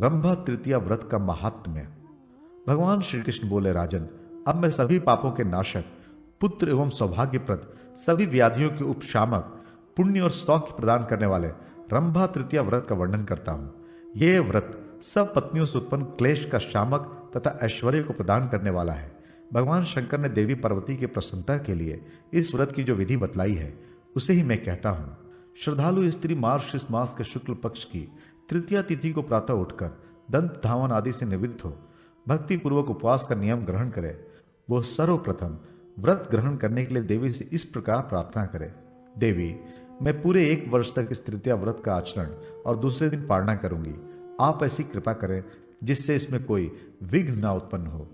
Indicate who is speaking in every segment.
Speaker 1: रंभा तृतीया व्रत का महात्म्य। भगवान श्री कृष्ण बोले, राजन, अब मैं सभी पापों के नाशक, पुत्र एवं सौभाग्यप्रद, सभी व्याधियों के उपशामक, पुण्य और सौख्य प्रदान करने वाले रंभा तृतीया व्रत का वर्णन करता हूं। यह व्रत सब पत्नियों से उत्पन्न क्लेश का शामक तथा ऐश्वर्य को प्रदान करने वाला है। भगवान शंकर ने देवी पार्वती की प्रसन्नता के लिए इस व्रत की जो विधि बतलाई है उसे ही मैं कहता हूं। श्रद्धालु स्त्री मार्गशीर्ष मास के शुक्ल पक्ष की तृतीया तिथि को प्रातः उठकर दंत धावन आदि से निवृत्त हो भक्ति पूर्वक उपवास का नियम ग्रहण करे। वो सर्वप्रथम व्रत ग्रहण करने के लिए देवी से इस प्रकार प्रार्थना करे, देवी, मैं पूरे 1 वर्ष तक इस तृतीया व्रत का आचरण और दूसरे दिन पालना करूंगी। आप ऐसी कृपा करें जिससे इसमें कोई विघ्न ना उत्पन्न हो।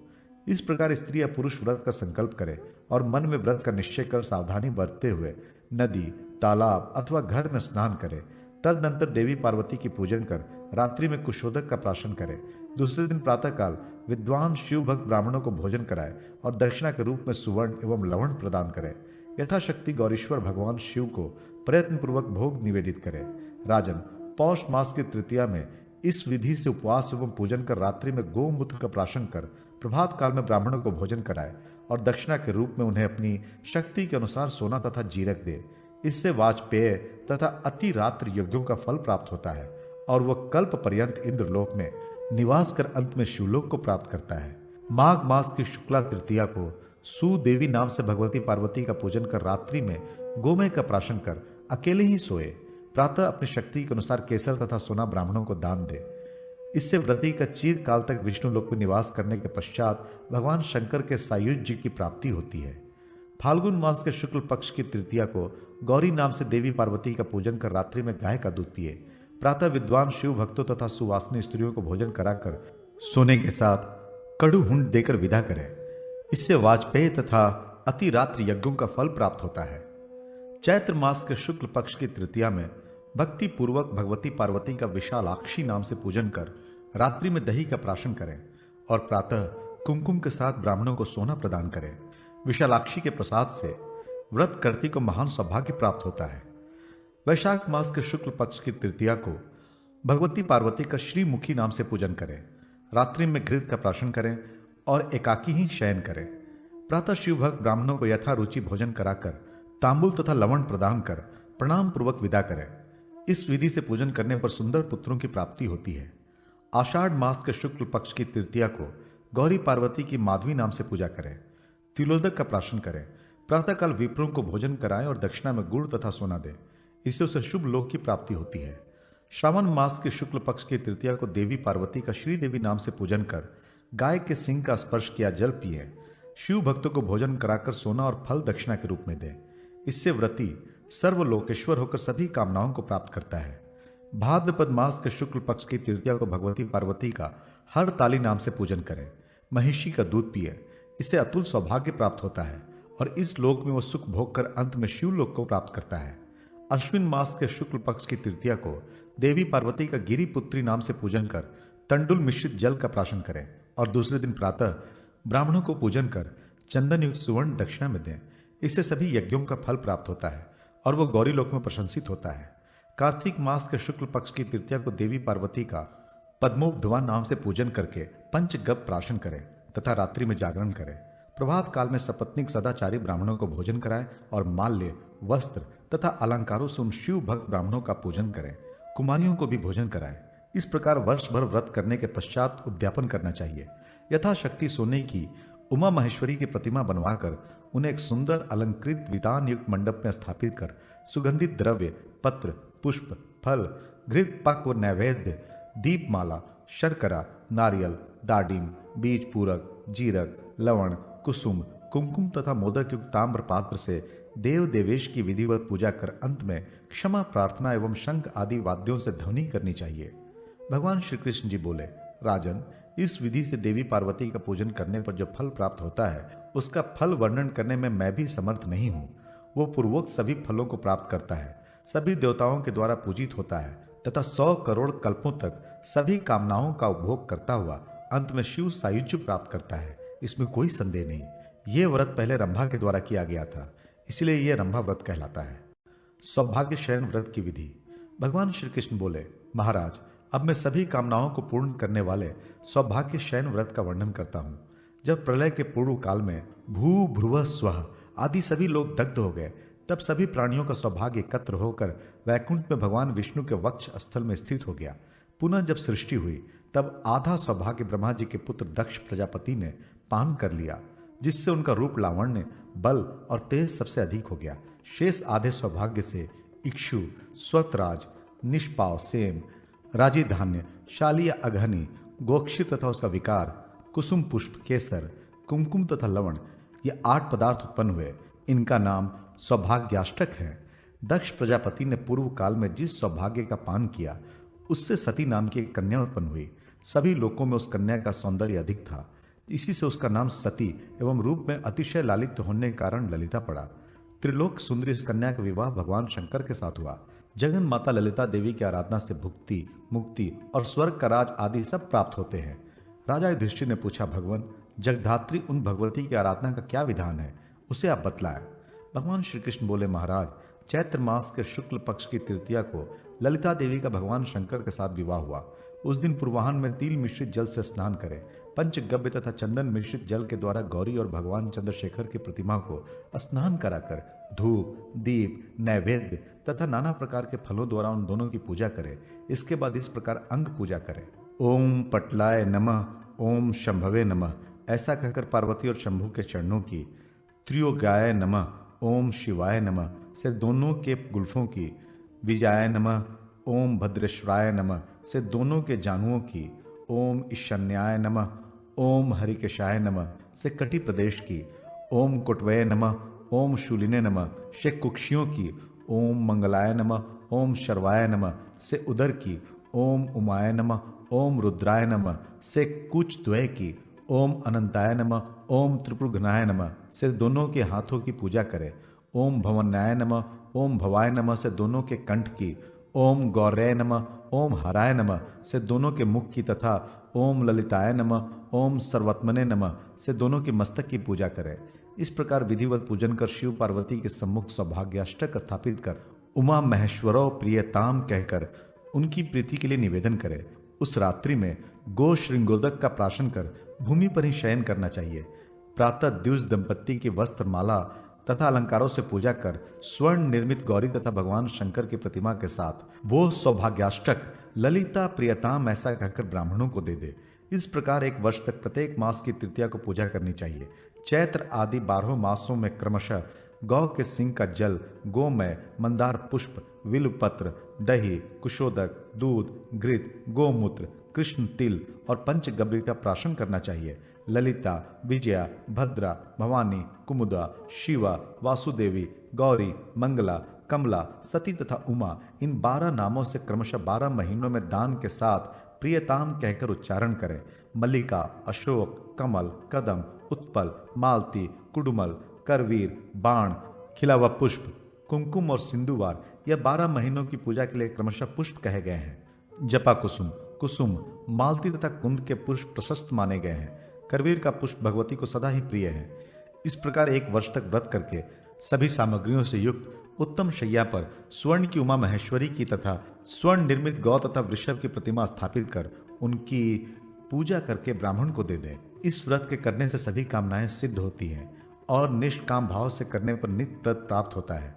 Speaker 1: इस प्रकार स्त्री या पुरुष व्रत का संकल्प करे और मन में व्रत का निश्चय कर सावधानी बरतते हुए नदी, तालाब अथवा घर में स्नान करे। तदनंतर देवी पार्वती की पूजन कर रात्रि में कुशोदक का प्राशन करे। दूसरे दिन प्रातःकाल विद्वान शिव भक्त ब्राह्मणों को भोजन कराए और दक्षिणा के रूप में सुवर्ण एवं लवण प्रदान करे। यथाशक्ति गौरीश्वर भगवान शिव को प्रयत्न पूर्वक भोग निवेदित करे। राजन, पौष मास की तृतीया में इस विधि से उपवास एवं पूजन कर रात्रि में गोमूत्र का प्राशन कर प्रभात काल में ब्राह्मणों को भोजन कराए और दक्षिणा के रूप में उन्हें अपनी शक्ति के अनुसार सोना तथा जीरक दे। इससे वाजपेय तथा अति रात्र यज्ञों का फल प्राप्त होता है और वह कल्प पर्यंत इंद्रलोक में निवास कर अंत में शिवलोक को प्राप्त करता है। माघ मास की शुक्ला तृतीया को सुदेवी नाम से भगवती पार्वती का पूजन कर रात्रि में गोमय का प्राशन कर अकेले ही सोए। प्रातः अपनी शक्ति के अनुसार केसर तथा सोना ब्राह्मणों को दान दे। इससे व्रती का चीर काल तक विष्णु लोक में निवास करने के पश्चात भगवान शंकर के सायुज्य की प्राप्ति होती है। फाल्गुन मास के शुक्ल पक्ष की तृतीया को गौरी नाम से देवी पार्वती का पूजन कर रात्रि में गाय का दूध पिए। प्रातः विद्वान शिव भक्तों तथा सुवासनी स्त्रियों को भोजन कराकर सोने के साथ कड़ू हुंड देकर विदा करें। इससे वाजपेय तथा अति रात्रि यज्ञों का फल प्राप्त होता है। चैत्र मास के शुक्ल पक्ष की तृतीया में भक्ति पूर्वक भगवती पार्वती का विशालाक्षी नाम से पूजन कर रात्रि में दही का प्राशन करें और प्रातः कुमकुम के साथ ब्राह्मणों को सोना प्रदान करें। विशालाक्षी के प्रसाद से व्रत करती को महान सौभाग्य प्राप्त होता है। वैशाख मास के शुक्ल पक्ष की तृतीया को भगवती पार्वती का श्रीमुखी नाम से पूजन करें। रात्रि में घृत का प्राशन करें और एकाकी ही शयन करें। प्रातः शिव भक्त ब्राह्मणों को यथा रुचि भोजन कराकर तांबुल तथा लवण प्रदान कर प्रणाम पूर्वक विदा करें। इस विधि से पूजन करने पर सुंदर पुत्रों की प्राप्ति होती है। आषाढ़ मास के शुक्ल पक्ष की तृतीया को गौरी पार्वती की माधवी नाम से पूजा करें। तिलोदक का प्राशन करें। प्रातःकाल विप्रों को भोजन कराएं और दक्षिणा में गुड़ तथा सोना दें। इससे उसे शुभ लोक की प्राप्ति होती है। श्रावण मास के शुक्ल पक्ष की तृतीया को देवी पार्वती का श्रीदेवी नाम से पूजन कर गाय के सिंह का स्पर्श किया जल पिए। शिव भक्तों को भोजन कराकर सोना और फल दक्षिणा के रूप में दें। इससे व्रती सर्वलोकेश्वर होकर सभी कामनाओं को प्राप्त करता है। भाद्रपद मास के शुक्ल पक्ष की तृतीया को भगवती पार्वती का हर ताली नाम से पूजन करें। महिषी का दूध पिए। इससे अतुल सौभाग्य प्राप्त होता है और इस लोक में वो सुख भोग कर अंत में शिवलोक को प्राप्त करता है। अश्विन मास के शुक्ल पक्ष की तृतीया को देवी पार्वती का गिरिपुत्री नाम से पूजन कर तंडुल मिश्रित जल का प्राशन करें और दूसरे दिन प्रातः ब्राह्मणों को पूजन कर चंदन युक्त सुवर्ण दक्षिणा में दें। इससे सभी यज्ञों का फल प्राप्त होता है और वह गौरी लोक में प्रशंसित होता है। कार्तिक मास के शुक्ल पक्ष की तृतीया को देवी पार्वती का पद्मोपध्वा नाम से पूजन करके पंचगप प्राशन करें तथा रात्रि में जागरण करें। प्रभात काल में सपत्निक सदाचारी ब्राह्मणों को भोजन कराएं और माल्य, वस्त्र तथा अलंकारों से उन शिव भक्त ब्राह्मणों का पूजन करें। कुमारियों को भी भोजन कराएं। इस प्रकार वर्ष भर व्रत करने के पश्चात उद्यापन करना चाहिए। यथाशक्ति सोने की उमा महेश्वरी की प्रतिमा बनवाकर उन्हें एक सुंदर अलंकृत वितान युक्त मंडप में स्थापित कर सुगंधित द्रव्य, पत्र, पुष्प, फल, घृत, पक व नैवेद्य, दीपमाला, शर्करा, नारियल, दाडिम, बीज पूरक, जीरक, लवण, कुसुम, कुमकुम तथा मोदक युक्त ताम्र पात्र से देव देवेश की विधिवत पूजा कर अंत में क्षमा प्रार्थना एवं शंख आदि वाद्यों से ध्वनि करनी चाहिए। भगवान श्री कृष्ण जी बोले, राजन, इस विधि से देवी पार्वती का पूजन करने पर जो फल प्राप्त होता है उसका फल वर्णन करने में मैं भी समर्थ नहीं हूँ। वो पूर्वोक्त सभी फलों को प्राप्त करता है, सभी देवताओं के द्वारा पूजित होता है तथा 100 करोड़ कल्पों तक सभी कामनाओं का उपभोग करता हुआ अंत में शिव सायुज्य प्राप्त करता है। इसमें कोई संदेह नहीं। यह व्रत पहले रंभा के द्वारा किया गया था, इसलिए यह रंभा व्रत कहलाता है। सौभाग्य शयन व्रत की विधि। भगवान श्री कृष्ण बोले, महाराज, अब मैं सभी कामनाओं को पूर्ण करने वाले सौभाग्य शयन व्रत का वर्णन करता हूँ। जब प्रलय के पूर्व काल में भू भ्रुव स्वः आदि सभी लोग दग्ध हो गए, तब सभी प्राणियों का सौभाग्य एकत्र होकर वैकुंठ में भगवान विष्णु के वक्ष स्थल में स्थित हो गया। पुनः जब सृष्टि हुई, तब आधा सौभाग्य ब्रह्मा जी के पुत्र दक्ष प्रजापति ने पान कर लिया, जिससे उनका रूप, लावण्य, बल और तेज सबसे अधिक हो गया। शेष आधे सौभाग्य से इक्षु, स्वतराज, निष्पाव, सेम, राजी धान्य, शालीय अघनी, गोक्षिर तथा उसका विकार, कुसुम पुष्प, केसर, कुमकुम तथा लवण, ये 8 पदार्थ उत्पन्न हुए। इनका नाम सौभाग्याष्टक है। दक्ष प्रजापति ने पूर्व काल में जिस सौभाग्य का पान किया, उससे सती नाम की एक कन्या उत्पन्न हुई। सभी लोकों में उस कन्या का सौंदर्य अधिक था, इसी से उसका नाम सती एवं रूप में अतिशय लालित्य होने के कारण ललिता पड़ा। त्रिलोक सुंदरी इस कन्या का विवाह भगवान शंकर के साथ हुआ। जगन माता ललिता देवी की आराधना से भुक्ति, मुक्ति और स्वर्ग का राज आदि सब प्राप्त होते हैं। राजा युधिष्ठिर ने पूछा, भगवान, जगधात्री उन भगवती की आराधना का क्या विधान है, उसे आप बतलाएं। भगवान श्री कृष्ण बोले, महाराज, चैत्र मास के शुक्ल पक्ष की तृतीया को ललिता देवी का भगवान शंकर के साथ विवाह हुआ। उस दिन पूर्वाह्न में तिल मिश्रित जल से स्नान करें। पंचगव्य तथा चंदन मिश्रित जल के द्वारा गौरी और भगवान चंद्रशेखर की प्रतिमा को स्नान कराकर धूप, दीप, नैवेद्य तथा नाना प्रकार के फलों द्वारा उन दोनों की पूजा करें। इसके बाद इस प्रकार अंग पूजा करें। ओम पटलाय नमः, ओम शंभवे नमः, ऐसा कहकर पार्वती और शंभु के चरणों की, त्रियोगाय नमः, ओम शिवाय नमः से दोनों के गुल्फों की, विजयाय नमः, ओम भद्रेश्वराय नमः से दोनों के जानुओं की, ओम ईशान्याय नमः, ओम हरिकेशाय नमः से कटी प्रदेश की, ओम कुटवय नमः, ओम शूलिने नमः से कुक्षियों की, ओम मंगलाय नमः, ओम शर्वाय नमः से उदर की, ओम उमाय नमः, ओम रुद्राय नमः से कुछ द्वय की, ओम अनंताय नमः, ओम त्रिपुरघ्नाय नमः से दोनों के हाथों की पूजा करें। ओम भवन्याय नमः, ओम भवाय नमः से दोनों के कंठ की, ओम गौर्य नमः, ओम हराय नमः से दोनों के मुख की तथा ओम ललिताय नमः, ओम सर्वत्मने नमः से दोनों के मस्तक की पूजा करें। इस प्रकार विधिवत पूजन कर शिव पार्वती के सम्मुख सौभाग्याष्टक स्थापित कर उमा महेश्वरो प्रियताम कहकर उनकी प्रीति के लिए निवेदन करें। उस रात्रि में गो श्रृंगोदक का प्राशन कर भूमि पर ही शयन करना चाहिए। प्रातः द्विज दंपत्ति की वस्त्र माला तथा अलंकारों से पूजा कर स्वर्ण निर्मित गौरी तथा भगवान शंकर की प्रतिमा के साथ वो सौभाग्याष्टक ललिता प्रियताम ऐसा कहकर ब्राह्मणों को दे दे। इस प्रकार 1 वर्ष तक प्रत्येक मास की तृतीया को पूजा करनी चाहिए। चैत्र आदि 12 मासों में क्रमशः गौ के सिंह का जल, गोमय, मंदार पुष्प, विल्वपत्र, दही, कुशोदक, दूध, घृत, गोमूत्र, कृष्ण तिल और पंचगव्य का प्राशन करना चाहिए। ललिता, विजया, भद्रा, भवानी, कुमुदा, शिवा, वासुदेवी, गौरी, मंगला, कमला, सती तथा उमा, इन 12 नामों से क्रमशः 12 महीनों में दान के साथ प्रियताम कहकर उच्चारण करें। मल्लिका, अशोक, कमल, कदम, उत्पल, मालती, कुडुमल, करवीर, बाण, खिला हुआ पुष्प, कुमकुम और सिंधुवार, यह 12 महीनों की पूजा के लिए क्रमशः पुष्प कहे गए हैं। जपा कुसुम, कुसुम, मालती तथा कुंद के पुष्प प्रशस्त माने गए हैं। करवीर का पुष्प भगवती को सदा ही प्रिय है। इस प्रकार 1 वर्ष तक व्रत करके सभी सामग्रियों से युक्त उत्तम शैया पर स्वर्ण की उमा महेश्वरी की तथा स्वर्ण निर्मित गौ तथा वृषभ की प्रतिमा स्थापित कर उनकी पूजा करके ब्राह्मण को दे दें। इस व्रत के करने से सभी कामनाएं सिद्ध होती हैं और निष्काम भाव से करने पर नित्य व्रत प्राप्त होता है।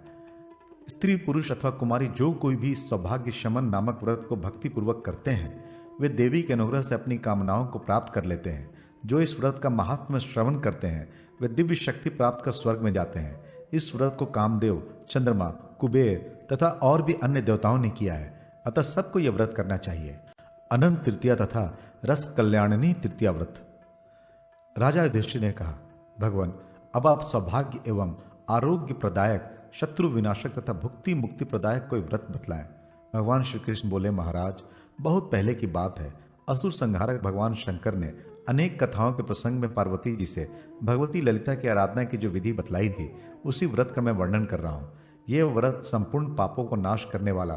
Speaker 1: स्त्री, पुरुष अथवा कुमारी जो कोई भी इस सौभाग्य शमन नामक व्रत को भक्ति पूर्वक करते हैं, वे देवी के अनुग्रह से अपनी कामनाओं को प्राप्त कर लेते हैं। जो इस व्रत का महात्म्य श्रवण करते हैं, वे दिव्य शक्ति प्राप्त कर स्वर्ग में जाते हैं। इस व्रत को कामदेव, चंद्रमा, कुबेर तथा और भी अन्य देवताओं ने किया है, अतः सबको यह व्रत करना चाहिए। अनंत तृतीया तथा रस कल्याणनी तृतीया व्रत। राजा युधिष्ठिर ने कहा, भगवान, अब आप सौभाग्य एवं आरोग्य प्रदायक, शत्रु विनाशक तथा भुक्ति मुक्ति प्रदायक कोई व्रत बतलाएं। भगवान श्री कृष्ण बोले, महाराज, बहुत पहले की बात है। असुर संहारक भगवान शंकर ने अनेक कथाओं के प्रसंग में पार्वती जी से भगवती ललिता की आराधना की जो विधि बतलाई थी, उसी व्रत का मैं वर्णन कर रहा हूँ। यह व्रत संपूर्ण पापों को नाश करने वाला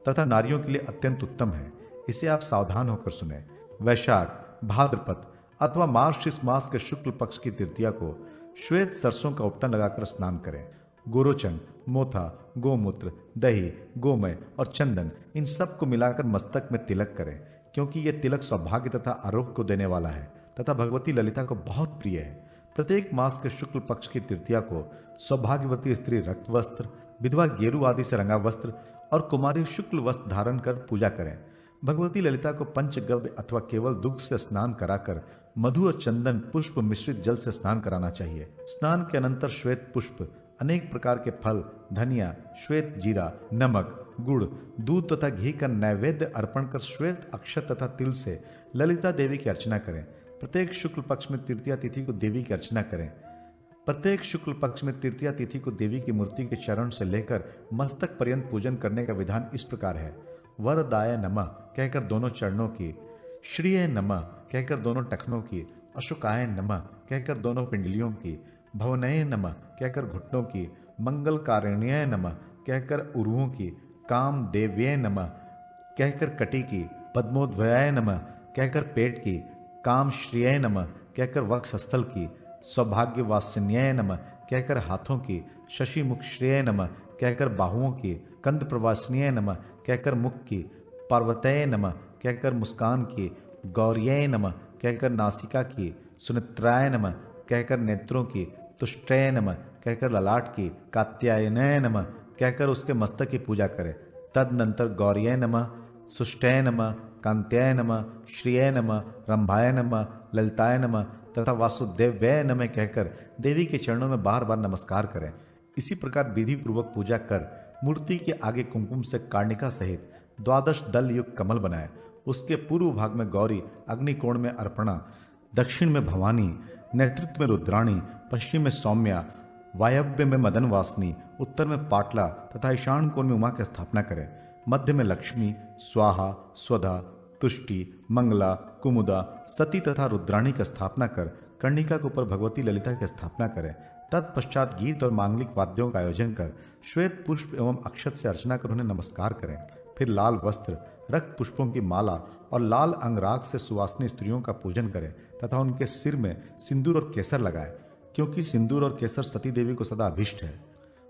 Speaker 1: तथा नारियों के लिए अत्यंत उत्तम है। इसे आप सावधान होकर सुने। वैशाख, भाद्रपद अथवा मार्गशीर्ष मास के शुक्ल पक्ष की तृतीया को श्वेत सरसों का उपटन लगाकर स्नान करें। गोरोचन, मोथा, गोमूत्र, दही, गोमय और चंदन, इन सब को मिलाकर मस्तक में तिलक करें। क्योंकि यह तिलक सौभाग्य तथा आरोग्य को देने वाला है तथा भगवती ललिता को बहुत प्रिय है। प्रत्येक मास के शुक्ल पक्ष की तृतीया को सौभाग्यवती स्त्री रक्त वस्त्र, विधवा गेरू आदि से रंगा वस्त्र और कुमारी शुक्ल वस्त्र धारण कर पूजा करें। भगवती ललिता को पंचगव्य अथवा केवल दुग्ध से स्नान कराकर मधु और चंदन पुष्प मिश्रित जल से स्नान कराना चाहिए। स्नान के अनंतर श्वेत पुष्प, अनेक प्रकार के फल, धनिया, श्वेत जीरा, नमक, गुड़, दूध तथा घी का नैवेद्य अर्पण कर श्वेत अक्षत तथा तिल से ललिता देवी की अर्चना करें। प्रत्येक शुक्ल पक्ष में तृतीया तिथि को देवी की अर्चना करें। प्रत्येक शुक्ल पक्ष में तृतीया तिथि को देवी की मूर्ति के चरण से लेकर मस्तक पर्यंत पूजन करने का विधान इस प्रकार है। वरदाय नमः कहकर दोनों चरणों की, श्रीय नमः कहकर दोनों टखनों की, अशोकाय नमः कहकर दोनों पिंडलियों की, भवनय नमः कहकर घुटनों की, मंगलकारिण्य नमः कहकर उरुओं की, काम देव्य नमः कहकर कटी की, पद्मोद्वयाय नमः कहकर पेट की, काम श्रिय नमः कहकर वक्षस्थल की, सौभाग्य वासिन्याय नमः कहकर हाथों की, शशि मुख श्रेय नमः कहकर बाहुओं की, कंद प्रवासिन्याय नमः कहकर मुख की, पार्वतय नमः कहकर मुस्कान की, गौर्याय नमः कहकर नासिका की, सुनित्राय नमः कहकर नेत्रों की, तुष्टय नमः कहकर ललाट की, कात्यायनय नमः कहकर उसके मस्तक की पूजा करें। तदनंतर गौर्याय नमः, सुष्टय नमः, कांत्याय नमः, श्रिय नमः, रंभाय नमः, ललिताय नमः तथा वासुदेव्याय नमः कहकर देवी के चरणों में बार बार नमस्कार करें। इसी प्रकार विधि पूर्वक पूजा कर मूर्ति के आगे कुमकुम से कार्णिका सहित 12 दल युक्त कमल बनाए। उसके पूर्व भाग में गौरी, अग्निकोण में अर्पणा, दक्षिण में भवानी, नेतृत्व में रुद्राणी, पश्चिम में सौम्या, वायव्य में मदन वासनी, उत्तर में पाटला तथा ईशान कोण में उमा की स्थापना करें। मध्य में लक्ष्मी, स्वाहा, स्वधा, तुष्टि, मंगला, कुमुदा, सती तथा रुद्राणी की स्थापना कर कर्णिका के ऊपर भगवती ललिता की स्थापना करें। तत्पश्चात गीत और मांगलिक वाद्यों का आयोजन कर श्वेत पुष्प एवं अक्षत से अर्चना कर उन्हें नमस्कार करें। फिर लाल वस्त्र, रक्त पुष्पों की माला और लाल अंगराग से सुवासिनी स्त्रियों का पूजन करें तथा उनके सिर में सिंदूर और केसर लगाए, क्योंकि सिंदूर और केसर सती देवी को सदा अभिष्ट है।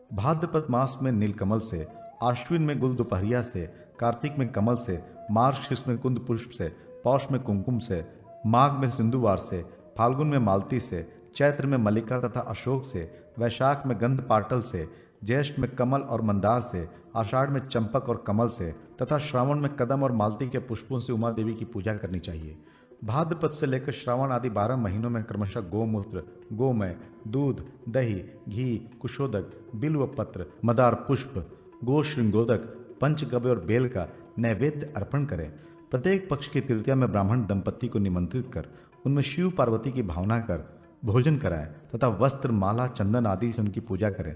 Speaker 1: भाद्रपद मास में नीलकमल से, आश्विन में गुल दोपहरिया से, कार्तिक में कमल से, मार्गशीर्ष में कुंद पुष्प से, पौष में कुमकुम से, माघ में सिंधुवार से, फाल्गुन में मालती से, चैत्र में मल्लिका तथा अशोक से, वैशाख में गंध पाटल से, ज्येष्ठ में कमल और मंदार से, आषाढ़ में चंपक और कमल से तथा श्रावण में कदम और मालती के पुष्पों से उमा देवी की पूजा करनी चाहिए। भाद्रपद से लेकर श्रावण आदि 12 महीनों में क्रमशः गोमूत्र, गोमय, दूध, दही, घी, कुशोदक, बिल्व पत्र, मदार पुष्प, गोश्रृंगोदक, पंचगव्य और बेल का नैवेद्य अर्पण करें। प्रत्येक पक्ष की तृतीया में ब्राह्मण दंपति को निमंत्रित कर उनमें शिव पार्वती की भावना कर भोजन कराएं तथा वस्त्र, माला, चंदन आदि से उनकी पूजा करें।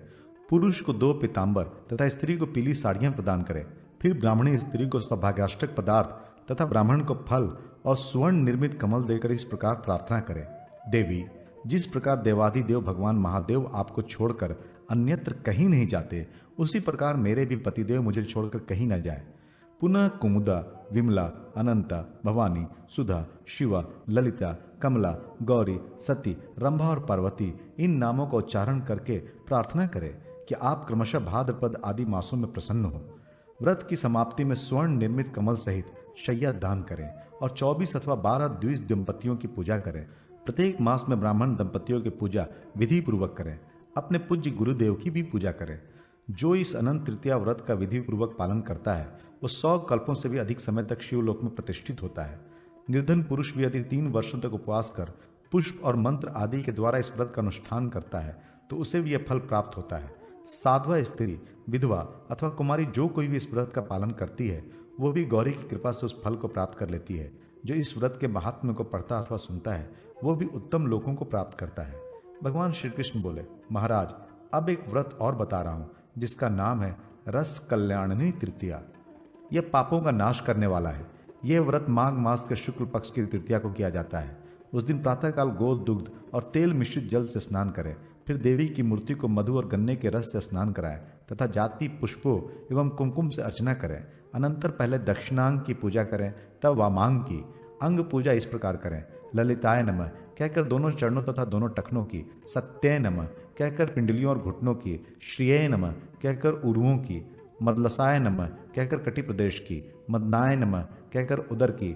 Speaker 1: पुरुष को 2 पीतांबर तथा स्त्री को पीली साड़ियां प्रदान करें। फिर ब्राह्मणी स्त्री को सौभाग्याष्टक पदार्थ तथा ब्राह्मण को फल और स्वर्ण निर्मित कमल देकर इस प्रकार प्रार्थना करें। देवी, जिस प्रकार देवाधिदेव भगवान महादेव आपको छोड़कर अन्यत्र कहीं नहीं जाते, उसी प्रकार मेरे भी पतिदेव मुझे छोड़कर कहीं न जाए। पुनः कुमुदा, विमला, अनंता, भवानी, सुधा, शिवा, ललिता, कमला, गौरी, सती, रंभा और पार्वती इन नामों का उच्चारण करके प्रार्थना करें कि आप क्रमशः भाद्रपद आदि मासों में प्रसन्न हो। व्रत की समाप्ति में स्वर्ण निर्मित कमल सहित शैया दान करें और 24 अथवा 12 द्विज दंपतियों की पूजा करें। प्रत्येक मास में ब्राह्मण दंपतियों की पूजा विधि पूर्वक करें। अपने पूज्य गुरुदेव की भी पूजा करें। जो इस अनंत तृतीया व्रत का विधि पूर्वक पालन करता है वो 100 कल्पों से भी अधिक समय तक शिवलोक में प्रतिष्ठित होता है। निर्धन पुरुष भी यदि 3 वर्षों तक उपवास कर पुष्प और मंत्र आदि के द्वारा इस व्रत का अनुष्ठान करता है तो उसे भी यह फल प्राप्त होता है। साध्वा स्त्री, विधवा अथवा कुमारी जो कोई भी इस व्रत का पालन करती है वो भी गौरी की कृपा से उस फल को प्राप्त कर लेती है। जो इस व्रत के महात्म्य को पढ़ता अथवा सुनता है वो भी उत्तम लोकों को प्राप्त करता है। भगवान श्री कृष्ण बोले, महाराज अब एक व्रत और बता रहा हूं जिसका नाम है रस कल्याणनी तृतीया। यह पापों का नाश करने वाला है। यह व्रत माघ मास के शुक्ल पक्ष की तृतीया को किया जाता है। उस दिन प्रातःकाल गोद, दुग्ध और तेल मिश्रित जल से स्नान करें। फिर देवी की मूर्ति को मधु और गन्ने के रस से स्नान कराएं तथा जाति, पुष्पों एवं कुमकुम से अर्चना करें। अनंतर पहले दक्षिणांग की पूजा करें, तब वामांग की। अंग पूजा इस प्रकार करें, ललिताय नमः कहकर दोनों चरणों तथा दोनों टखनों की, सत्य नमः कहकर पिंडलियों और घुटनों की, श्रिय नमः कहकर उरुओं की, मदलसाय नमः कहकर कटी प्रदेश की, मदनाय नमः कहकर उदर की,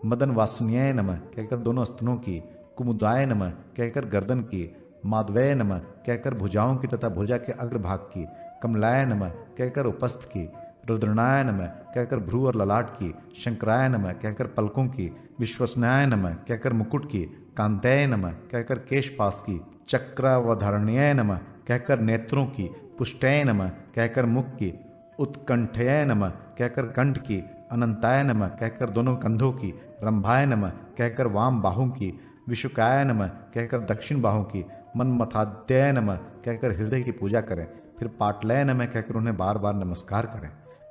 Speaker 1: मदन वासन्याय नमः कहकर दोनों स्तनों की, कुमुदाय नमः कहकर गर्दन की, माधवय नमः कहकर भुजाओं की तथा भुजा के अग्रभाग की, कमलाय नमः कहकर उपस्थ की, रुद्रनाय नमः कहकर भ्रू और ललाट की, शंकराय नमः कहकर पलकों की, विश्वसनाय नमः कहकर मुकुट की, कांताय नमः कहकर केशपास की, चक्रवधारण्याय नमः कहकर नेत्रों की, पुष्टय नमः कहकर मुख की, उत्कंठय नमः कहकर कंठ की, अनंताय नमः कहकर दोनों कंधों की, रंभाय नमः कहकर वाम बाहों की, विशुकाय नमः कहकर दक्षिण बाहों की, मनमथाद्यय नमः कहकर हृदय की पूजा करें। फिर पाटलय नमः कहकर उन्हें बार बार नमस्कार करें।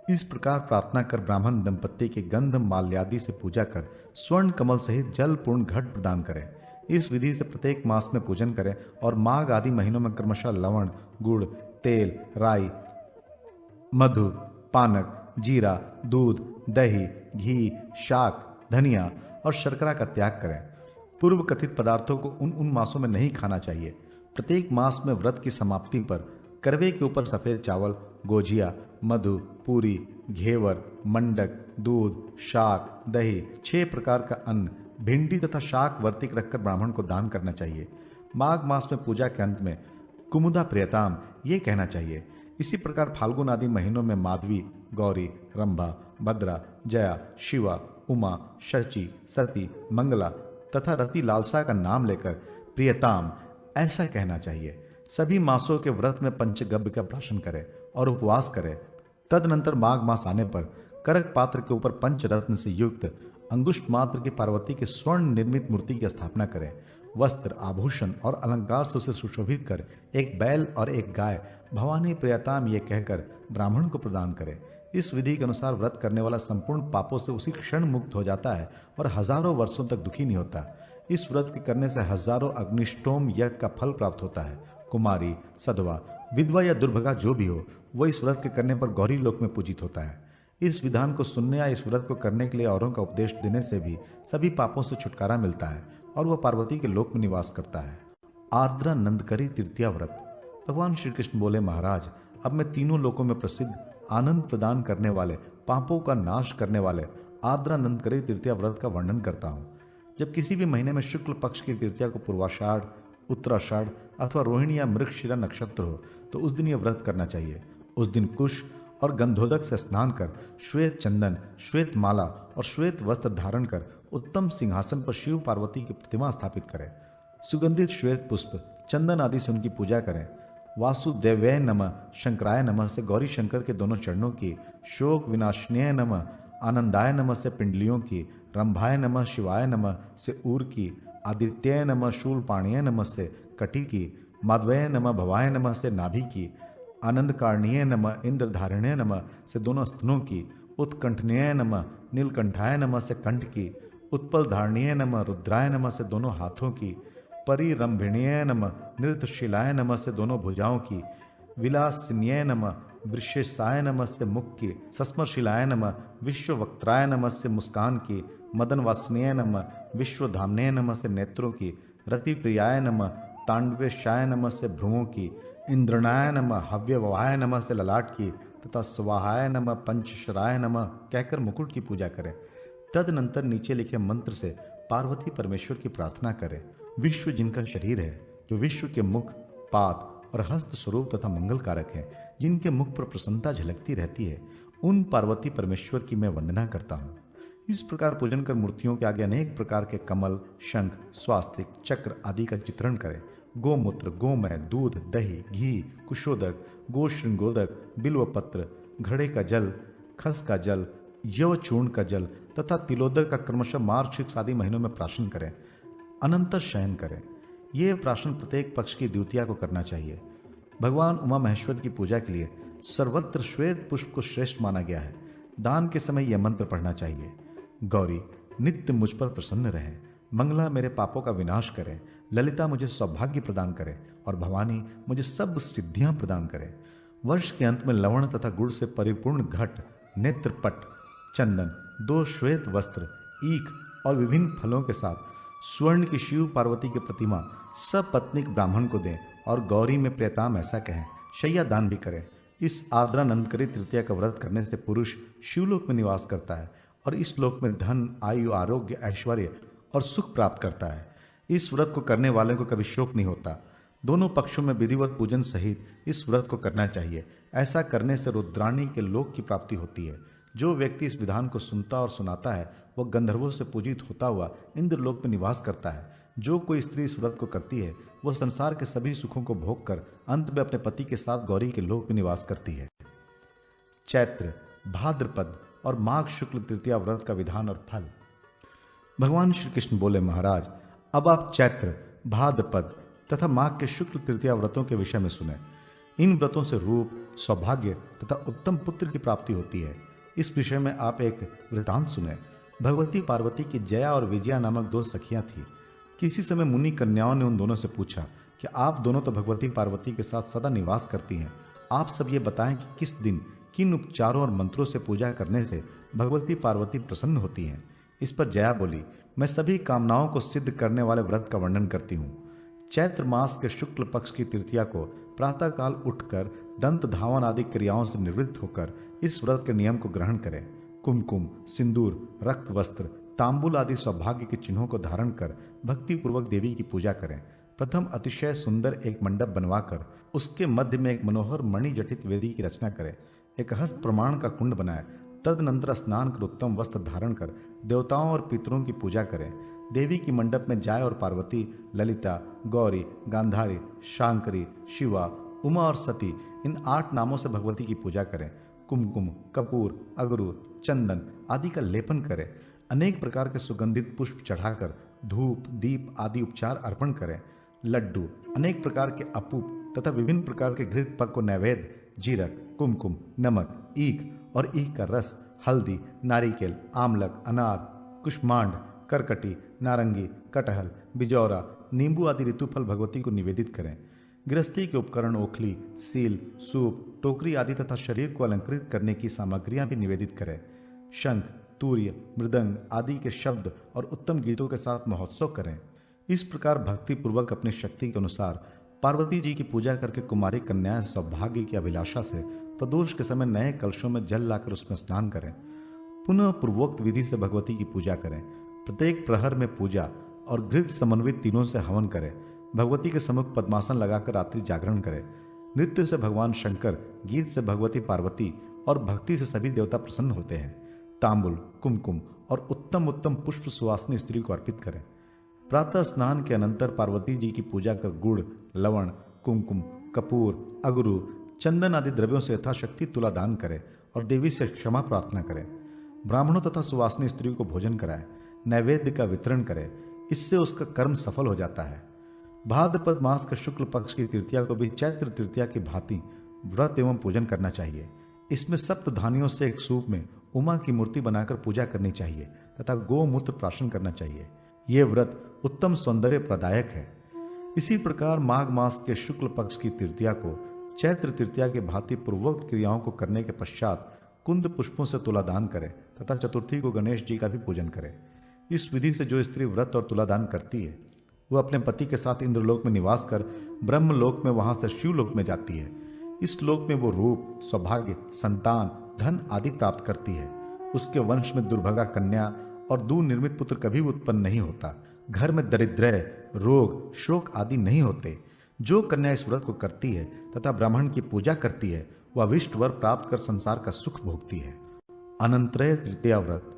Speaker 1: इस प्रकार प्रार्थना कर ब्राह्मण दंपत्ति की गंध माल्यादि से पूजा कर स्वर्ण कमल सहित जल पूर्ण घट प्रदान करें। इस विधि से प्रत्येक मास में पूजन करें और माघ आदि महीनों में क्रमशः लवण, गुड़, तेल, राई, मधु, पानक, जीरा, दूध, दही, घी, शाक, धनिया और शर्करा का त्याग करें। पूर्व कथित पदार्थों को उन मासों में नहीं खाना चाहिए। प्रत्येक मास में व्रत की समाप्ति पर करवे के ऊपर सफेद चावल, गोजिया, मधु, पूरी, घेवर, मंडक, दूध, शाक, दही, 6 प्रकार का अन्न, भिंडी तथा शाक वर्तिक रखकर ब्राह्मण को दान करना चाहिए। माघ मास में पूजा के अंत में कुमुदा प्रियताम ये कहना चाहिए। इसी प्रकार फाल्गुन आदि महीनों में माधवी, गौरी, रंभा, भद्रा, जया, शिवा, उमा, शची, सती, मंगला तथा रति लालसा का नाम लेकर प्रियताम ऐसा कहना चाहिए। सभी मासों के व्रत में पंचगव्य का प्राशन करें और उपवास करें। तदनंतर माघ मास आने पर करक पात्र के ऊपर पंचरत्न से युक्त अंगुष्ठ मात्र की पार्वती के स्वर्ण निर्मित मूर्ति की स्थापना करें। वस्त्र, आभूषण और अलंकार से उसे सुशोभित कर एक बैल और एक गाय भवानी प्रियताम ये कहकर ब्राह्मण को प्रदान करें। इस विधि के अनुसार व्रत करने वाला संपूर्ण पापों से उसी क्षण मुक्त हो जाता है और हजारों वर्षों तक दुखी नहीं होता। इस व्रत के करने से हजारों अग्निष्टोम यज्ञ का फल प्राप्त होता है। कुमारी, सधवा, विधवा या दुर्भगा जो भी हो, वह इस व्रत के करने पर गौरी लोक में पूजित होता है। इस विधान को सुनने या इस व्रत को करने के लिए औरों का उपदेश देने से भी सभी पापों से छुटकारा मिलता है और वह पार्वती के लोक में निवास करता है। आर्द्रा नंदकरी तृतीया व्रत। भगवान श्री कृष्ण बोले, महाराज, अब मैं तीनों लोकों में प्रसिद्ध आनंद प्रदान करने वाले, पापों का नाश करने वाले आर्द्रा नंदकरी तृतीया व्रत का वर्णन करता हूँ। जब किसी भी महीने में शुक्ल पक्ष की तृतीया को पूर्वाषाढ़, उत्तराषाढ़ अथवा रोहिणी या मृगशिरा नक्षत्र हो तो उस दिन यह व्रत करना चाहिए। उस दिन कुश और गंधोदक से स्नान कर श्वेत चंदन, श्वेत माला और श्वेत वस्त्र धारण कर उत्तम सिंहासन पर शिव पार्वती की प्रतिमा स्थापित करें। सुगंधित श्वेत पुष्प, चंदन आदि से उनकी पूजा करें। वासुदेव्याय नमः, शंकराय नमः से गौरी शंकर के दोनों चरणों की, शोक विनाशन्याय नमः, आनंदाय नमः से पिंडलियों की, रंभाय नमः, शिवाय नमः से ऊर की, आदित्याय नमः, शूलपाणीय नमः से कटी की, माधवय नमः, भवाय नमः से नाभि की, आनंद कारणीय नमः, इंद्रधारण्य नमः से दोनों स्तनों की, उत्कंठनीय नमः, नीलकंठाय नमः से कंठ की, उत्पल धारणीय नमः, रुद्राय नमः से दोनों हाथों की, परिरंभिणीय नमः, नृत्यशिलाय नमः से दोनों भुजाओं की, विलासिन्याय नमः, वृषेशाय नमः से मुख की, सस्मरशिलाय नमः, विश्ववक्त्राय नमः से मुस्कान की, मदन वासनीय नमः, विश्वधाम्नेय नमः से नेत्रों की, रतिप्रियाय नमः, तांडवेशाय नमः से भ्रुवों की, इंद्रनाय नमः, हव्यवाय नमः से ललाट की तथा स्वाहाय नमः, पंचशराय नमः कहकर मुकुट की पूजा करें। तदनंतर नीचे लिखे मंत्र से पार्वती परमेश्वर की प्रार्थना करें। विश्व जिनका शरीर है, जो विश्व के मुख, पाद और हस्त स्वरूप तथा मंगल कारक है, जिनके मुख पर प्रसन्नता झलकती रहती है, उन पार्वती परमेश्वर की मैं वंदना करता हूँ। इस प्रकार पूजन कर मूर्तियों के आगे अनेक प्रकार के कमल, शंख, स्वास्तिक, चक्र आदि का चित्रण करें। गोमूत्र, गोमय, दूध, दही, घी, कुशोदक, गोश्रृंगोदक, बिल्वपत्र, घड़े का जल, खस का जल, यवचूर्ण का जल तथा तिलोदक का क्रमशः मार्गशीर्ष आदि महीनों में प्राशन करें। अनंतर शयन करें। यह प्राशन प्रत्येक पक्ष की द्वितीया को करना चाहिए। भगवान उमा महेश्वर की पूजा के लिए सर्वत्र श्वेत पुष्प को श्रेष्ठ माना गया है। दान के समय यह मंत्र पढ़ना चाहिए। गौरी नित्य मुझ पर प्रसन्न रहें, मंगला मेरे पापों का विनाश करें, ललिता मुझे सौभाग्य प्रदान करें और भवानी मुझे सब सिद्धियां प्रदान करें। वर्ष के अंत में लवण तथा गुड़ से परिपूर्ण घट, नेत्रपट, चंदन, 2 श्वेत वस्त्र, ईख और विभिन्न फलों के साथ स्वर्ण की शिव पार्वती की प्रतिमा सपत्नीक ब्राह्मण को दें और गौरी में प्रियताम ऐसा कहें, शैया दान भी करें। इस आर्द्रा नंदकरी तृतीया का व्रत करने से पुरुष शिवलोक में निवास करता है और इस लोक में धन, आयु, आरोग्य, ऐश्वर्य और सुख प्राप्त करता है। इस व्रत को करने वाले को कभी शोक नहीं होता। दोनों पक्षों में विधिवत पूजन सहित इस व्रत को करना चाहिए। ऐसा करने से रुद्राणी के लोक की प्राप्ति होती है। जो व्यक्ति इस विधान को सुनता और सुनाता है वह गंधर्वों से पूजित होता हुआ इंद्रलोक में निवास करता है। जो कोई स्त्री इस व्रत को करती है वह संसार के सभी सुखों को भोग कर अंत में अपने पति के साथ गौरी के लोक में निवास करती है। चैत्र, भाद्रपद और माघ शुक्ल तृतीया व्रत का विधान और फल। भगवान श्री कृष्ण बोले, महाराज अब आप चैत्र, भाद्रपद तथा माघ के शुक्ल तृतीया व्रतों के विषय में सुने। इन व्रतों से रूप, सौभाग्य तथा उत्तम पुत्र की प्राप्ति होती है। इस विषय में आप एक वृतांत सुने। भगवती पार्वती की जया और विजया नामक दो सखियां थीं। किसी समय मुनि कन्याओं ने उन दोनों से पूछा कि आप दोनों तो भगवती पार्वती के साथ सदा निवास करती हैं, आप सब ये बताएं कि किस दिन किन उपचारों और मंत्रों से पूजा करने से भगवती पार्वती प्रसन्न होती हैं। इस पर जया बोली, मैं सभी कामनाओं को सिद्ध करने वाले व्रत का वर्णन करती हूँ। चैत्र मास के शुक्ल पक्ष की तृतीया को प्रातःकाल उठकर दंत धावन आदि क्रियाओं से निवृत्त होकर इस व्रत के नियम को ग्रहण करें। कुमकुम, सिंदूर, रक्त वस्त्र, तांबुल आदि सौभाग्य के चिन्हों को धारण कर भक्ति पूर्वक देवी की पूजा करें। प्रथम अतिशय सुंदर एक मंडप बनवाकर उसके मध्य में एक मनोहर मणि जटित वेदी की रचना करें। एक हस्त प्रमाण का कुंड बनाए। तदनंतर स्नान कर उत्तम वस्त्र धारण कर देवताओं और पितरों की पूजा करें। देवी की मंडप में जाय और पार्वती, ललिता, गौरी, गांधारी, शांकरी, शिवा, उमा और सती इन 8 नामों से भगवती की पूजा करें। कुमकुम, कपूर, अगरू, चंदन आदि का लेपन करें। अनेक प्रकार के सुगंधित पुष्प चढ़ाकर धूप, दीप आदि उपचार अर्पण करें। लड्डू, अनेक प्रकार के अपूप तथा विभिन्न प्रकार के घृत पक्व नैवेद्य, जीरक, कुमकुम, नमक, ईख और ईख का रस, हल्दी, नारिकेल, आमलक, अनार, कुष्मांड, करकटी, नारंगी, कटहल, बिजौरा, नींबू आदि ऋतुफल भगवती को निवेदित करें। गृहस्थी के उपकरण ओखली, सील, सूप, टोकरी आदि तथा शरीर को अलंकृत करने की सामग्रियां भी निवेदित करें। शंख, तूर्य, मृदंग आदि के शब्द और उत्तम गीतों के साथ महोत्सव करें। इस प्रकार भक्ति पूर्वक अपनी शक्ति के अनुसार पार्वती जी की पूजा करके कुमारी कन्याएं सौभाग्य की अभिलाषा से प्रदोष के समय नए कलशों में जल लाकर उसमें स्नान करें। पुनः पूर्वोक्त विधि से भगवती की पूजा करें। प्रत्येक प्रहर में पूजा और घृत समन्वित तीनों से हवन करें। भगवती के सम्मुख पद्मासन लगाकर रात्रि जागरण करें। नृत्य से भगवान शंकर, गीत से भगवती पार्वती और भक्ति से सभी देवता प्रसन्न होते हैं। तांबुल, कुमकुम और उत्तम उत्तम पुष्प सुवासिनी स्त्री को अर्पित करें। प्रातः स्नान के अनंतर पार्वती जी की पूजा कर गुड़, लवण, कुमकुम, कपूर, अगरू, चंदन आदि द्रव्यों से यथाशक्ति तुला दान करें और देवी से क्षमा प्रार्थना करें। ब्राह्मणों तथा सुवासिनी स्त्रियों को भोजन कराएं। नैवेद्य का वितरण करें। इससे उसका कर्म सफल हो जाता है। भाद्रपद मास के शुक्ल पक्ष की तृतीया को भी चैत्र तृतीया की भांति व्रत एवं पूजन करना चाहिए। इसमें सप्त धानियों से एक सूप में उमा की मूर्ति बनाकर पूजा करनी चाहिए तथा गोमूत्र प्राशन करना चाहिए। ये व्रत उत्तम सौंदर्य प्रदायक है। इसी प्रकार माघ मास के शुक्ल पक्ष की तृतीया को चैत्र तृतीया की भांति पूर्वोक्त क्रियाओं को करने के पश्चात कुंद पुष्पों से तुलादान करें तथा चतुर्थी को गणेश जी का भी पूजन करें। इस विधि से जो स्त्री व्रत और तुलादान करती है वह अपने पति के साथ इंद्रलोक में निवास कर ब्रह्मलोक में वहां से शिवलोक में जाती है। इस लोक में वो रूप, सौभाग्य, संतान, धन आदि प्राप्त करती है। उसके वंश में दुर्भगा कन्या और दूर निर्मित पुत्र कभी उत्पन्न नहीं होता। घर में दरिद्रय, रोग, शोक आदि नहीं होते। जो कन्या इस व्रत को करती है तथा ब्राह्मण की पूजा करती है वह अभिष्ट वर प्राप्त कर संसार का सुख भोगती है। अनंतरय तृतीया व्रत।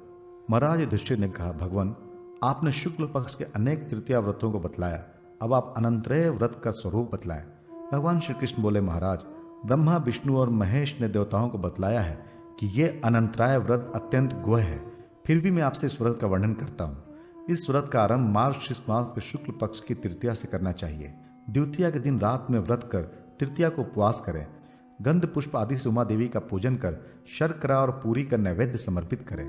Speaker 1: महाराज युधिष्ठिर ने कहा, भगवान आपने शुक्ल पक्ष के अनेक तृतीया व्रतों को बतलाया, अब आप अनंतरय व्रत का स्वरूप बतलाएं। भगवान श्री कृष्ण बोले, महाराज ब्रह्मा, विष्णु और महेश ने देवताओं को बतलाया है कि ये अनंतराय व्रत अत्यंत गुह है। फिर भी मैं आपसे इस व्रत का वर्णन करता हूँ। इस व्रत का आरंभ मार्गशीर्ष मास के शुक्ल पक्ष की तृतीया से करना चाहिए। द्वितीया के दिन रात में व्रत कर तृतीया को उपवास करें। गंध पुष्प आदि से उमा देवी का पूजन कर शर्करा और पूरी का नैवेद्य समर्पित करें।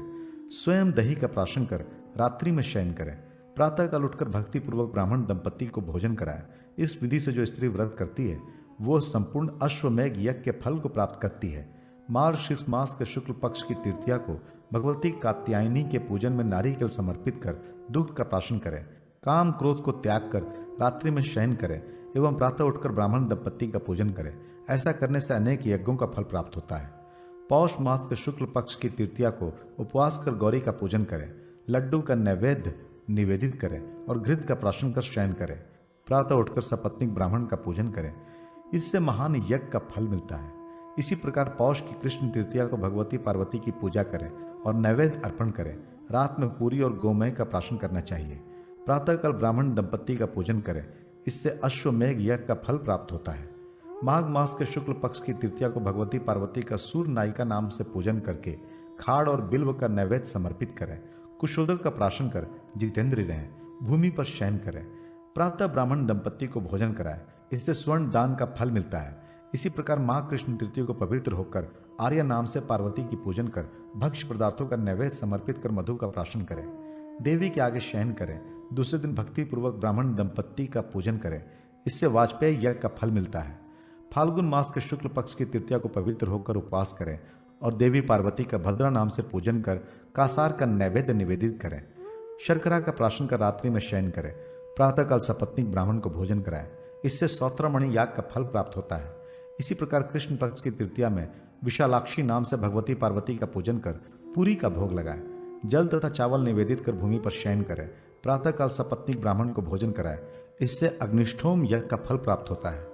Speaker 1: स्वयं दही का प्राशन कर रात्रि में शयन करें। प्रातःकाल उठकर भक्ति पूर्वक ब्राह्मण दंपति को भोजन कराएं। इस विधि से जो स्त्री व्रत करती है वो संपूर्ण अश्वमेघ यज्ञ के फल को प्राप्त करती है। मार्गशीर्ष मास के शुक्ल पक्ष की तृतीया को भगवती कात्यायनी के पूजन में नारिकेल समर्पित कर दुग्ध का प्राशन करें। काम क्रोध को त्याग कर रात्रि में शयन करें एवं प्रातः उठकर ब्राह्मण दंपति का पूजन करें। ऐसा करने से अनेक यज्ञों का फल प्राप्त होता है। पौष मास के शुक्ल पक्ष की तृतीया को उपवास कर गौरी का पूजन करें, लड्डू का नैवेद्य निवेदित करें और घृत का प्राशन कर शयन करें। प्रातः उठकर सपत्नीक ब्राह्मण का पूजन करें, इससे महान यज्ञ का फल मिलता है। इसी प्रकार पौष की कृष्ण तृतीया को भगवती पार्वती की पूजा करें और नैवेद्य अर्पण करें। रात में पूरी और गोमय का प्राशन करना चाहिए। प्रातःकाल ब्राह्मण दंपत्ति का पूजन करें, इससे अश्वमेघ यज्ञ का फल प्राप्त होता है। माघ मास के शुक्ल पक्ष की तृतीया को भगवती पार्वती का सूर्य नायिका नाम से पूजन करके खाड़ और बिल्व का नैवेद्य समर्पित करें। कुशोदक का प्राशन कर जितेंद्र रहें, भूमि पर शयन करें। प्रातः ब्राह्मण दंपत्ति को भोजन कराएं, इससे स्वर्ण दान का फल मिलता है। इसी प्रकार माघ कृष्ण तृतीया को पवित्र होकर आर्य नाम से पार्वती की पूजन कर भक्ष्य पदार्थों का नैवेद्य समर्पित कर मधु का प्राशन करें। देवी के आगे शयन करें। दूसरे दिन भक्ति पूर्वक ब्राह्मण दंपत्ति का पूजन करें, इससे वाजपेयी यज्ञ का फल मिलता है। फाल्गुन मास के शुक्ल पक्ष की तृतीया को पवित्र होकर उपवास करें और देवी पार्वती का भद्रा नाम से पूजन कर कासार का नैवेद्य निवेदित करें। शर्करा का प्राशन कर रात्रि में शयन करें। प्रातःकाल सपत्नीक ब्राह्मण को भोजन कराएं, इससे सौत्रमणि याग का फल प्राप्त होता है। इसी प्रकार कृष्ण पक्ष की तृतीया में विशालाक्षी नाम से भगवती पार्वती का पूजन कर पूरी का भोग लगाएं। जल तथा चावल निवेदित कर भूमि पर शयन करें। प्रातःकाल सपत्नीक ब्राह्मण को भोजन कराएं, इससे अग्निष्ठोम यज्ञ का फल प्राप्त होता है।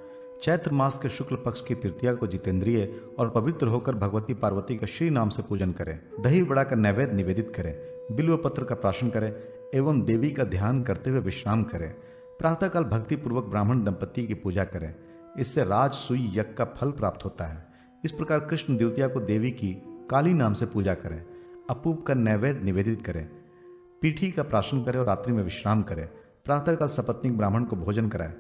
Speaker 1: चैत्र मास के शुक्ल पक्ष की तृतीया को जितेंद्रिय और पवित्र होकर भगवती पार्वती का श्री नाम से पूजन करें। दही बड़ा का नैवेद्य निवेदित करें, बिल्व पत्र का प्राशन करें एवं देवी का ध्यान करते हुए विश्राम करें। प्रातःकाल भक्ति पूर्वक ब्राह्मण दंपत्ति की पूजा करें, इससे राजसूय यज्ञ का फल प्राप्त होता है। इस प्रकार कृष्ण द्वितीया को देवी की काली नाम से पूजा करें, अपूप का नैवेद्य निवेदित करें, पीठी का प्राशन करें और रात्रि में विश्राम करें। प्रातःकाल सपत्नीक ब्राह्मण को भोजन कराएं,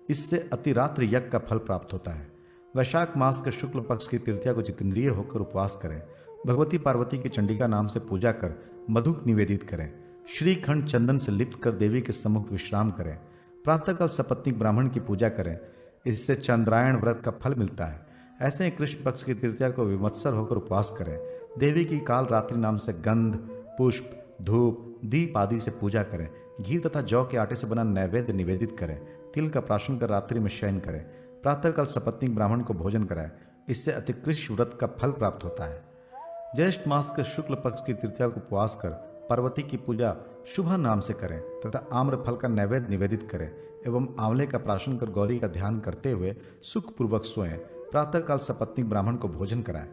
Speaker 1: इससे अतिरात्र यज्ञ का फल प्राप्त होता है। वैशाख मास के शुक्ल पक्ष की तृतीया को जितेंद्रिय होकर उपवास करें। भगवती पार्वती की चंडिका नाम से पूजा कर मधु निवेदित करें। श्रीखंड चंदन से लिप्त कर देवी के सम्मुख विश्राम करें। प्रातःकाल सपत्नीक ब्राह्मण की पूजा करें, इससे चंद्रायण व्रत का फल मिलता है। ऐसे ही कृष्ण पक्ष की तृतीया को विमत्सर होकर उपवास करें। देवी की काल रात्रि नाम से गंध, पुष्प, धूप, दीप आदि से पूजा करें। घी तथा जौ के आटे से बना नैवेद्य निवेदित करें। तिल का प्राशन कर रात्रि में शयन करें। प्रातःकाल सपत्नीक ब्राह्मण को भोजन कराएं, इससे अतिकृष्ण व्रत का फल प्राप्त होता है। ज्येष्ठ मास के शुक्ल पक्ष की तृतीया को उपवास कर पार्वती की पूजा शुभ नाम से करें तथा आम्र फल का नैवेद्य निवेदित करें एवं आंवले का प्राशन कर गौरी का ध्यान करते हुए सुखपूर्वक सोएं। प्रातःकाल सपत्नीक ब्राह्मण को भोजन कराएं,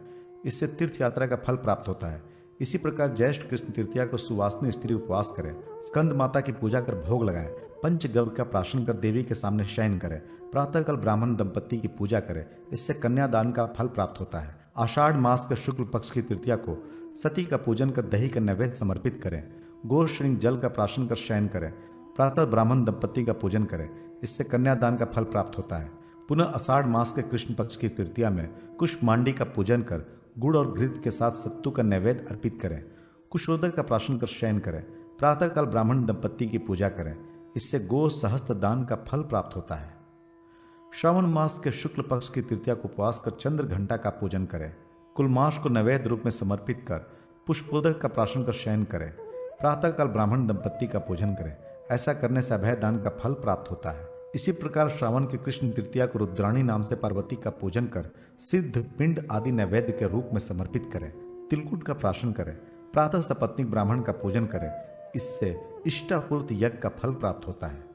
Speaker 1: इससे तीर्थ यात्रा का फल प्राप्त होता है। इसी प्रकार ज्येष्ठ कृष्ण तृतीया को सुवासनी स्त्री उपवास करें। स्कंद माता की पूजा कर भोग लगाएं। पंचगव्य का प्राशन कर देवी के सामने शयन करें। प्रातःकाल ब्राह्मण दंपत्ति की पूजा करें, इससे कन्यादान का फल प्राप्त होता है। आषाढ़ मास के शुक्ल पक्ष की तृतीया को सती का पूजन कर दही का नैवेद्य समर्पित करें। गोर श्रृंग जल का प्राशन कर शयन करें। प्रातः ब्राह्मण दंपत्ति का पूजन करें, इससे कन्यादान का फल प्राप्त होता है। पुनः आषाढ़ मास के कृष्ण पक्ष की तृतीया में कुष्मांडी का पूजन कर गुड़ और घृत के साथ सत्तू का नैवेद्य अर्पित करें। कुशोदक का प्राशन कर शयन करें। प्रातःकाल ब्राह्मण दंपत्ति की पूजा करें, इससे गो सहस्त्र दान का फल प्राप्त होता है। श्रावण मास के शुक्ल पक्ष की तृतीया को उपवास कर चंद्र घंटा का पूजन करें। कुलमाश को नैवेद्य रूप में समर्पित कर पुष्पोदक का प्राशन कर शयन करें। प्रातःकाल ब्राह्मण दंपत्ति का पूजन करें, ऐसा करने से अभय दान का फल प्राप्त होता है। इसी प्रकार श्रावण की कृष्ण तृतीया को रुद्राणी नाम से पार्वती का पूजन कर सिद्ध, पिंड आदि नैवेद्य के रूप में समर्पित करें। तिलकुट का प्राशन करें। प्रातः सपत्नीक ब्राह्मण का पूजन करें, इससे इष्टापूर्ति यज्ञ का फल प्राप्त होता है।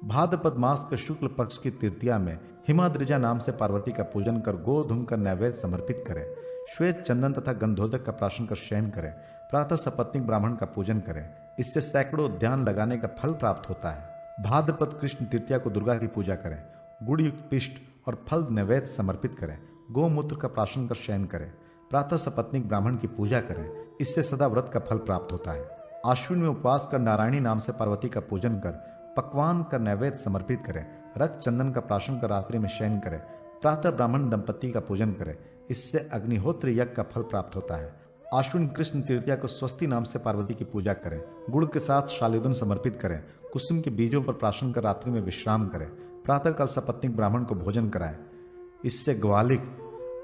Speaker 1: भाद्रपद मास के शुक्ल पक्ष की तृतीया में हिमाद्रिजा नाम से पार्वती का पूजन कर गोधूम का नैवेद्य समर्पित करें। श्वेत चंदन तथा गंधोदक का प्राशन कर शयन करें। प्रातः सपत्नीक ब्राह्मण का पूजन करें, इससे सैकड़ों उद्यान लगाने का फल प्राप्त होता है। भाद्रपद कृष्ण तृतीया को दुर्गा की पूजा करें। गुड़ युक्त पिष्ट और फल नैवेद्य समर्पित करें। गोमूत्र का प्राशन कर शयन करें। प्रातः सपत्नीक ब्राह्मण की पूजा करें, इससे सदा व्रत का फल प्राप्त होता है। आश्विन में उपवास कर नारायणी नाम से पार्वती का पूजन कर पकवान का नैवेद्य समर्पित करें। रक्त चंदन का प्राशन कर रात्रि में शयन करें। प्रातः ब्राह्मण दंपत्ति का पूजन करें, इससे अग्निहोत्र यज्ञ का फल प्राप्त होता है। आश्विन कृष्ण तृतीया को स्वस्ति नाम से पार्वती की पूजा करें। गुड़ के साथ शालिदन समर्पित करें। कुसुम के बीजों पर प्राशन कर रात्रि में विश्राम करें। प्रातःकाल सपत्नीक ब्राह्मण को भोजन कराएं, इससे ग्वालिक,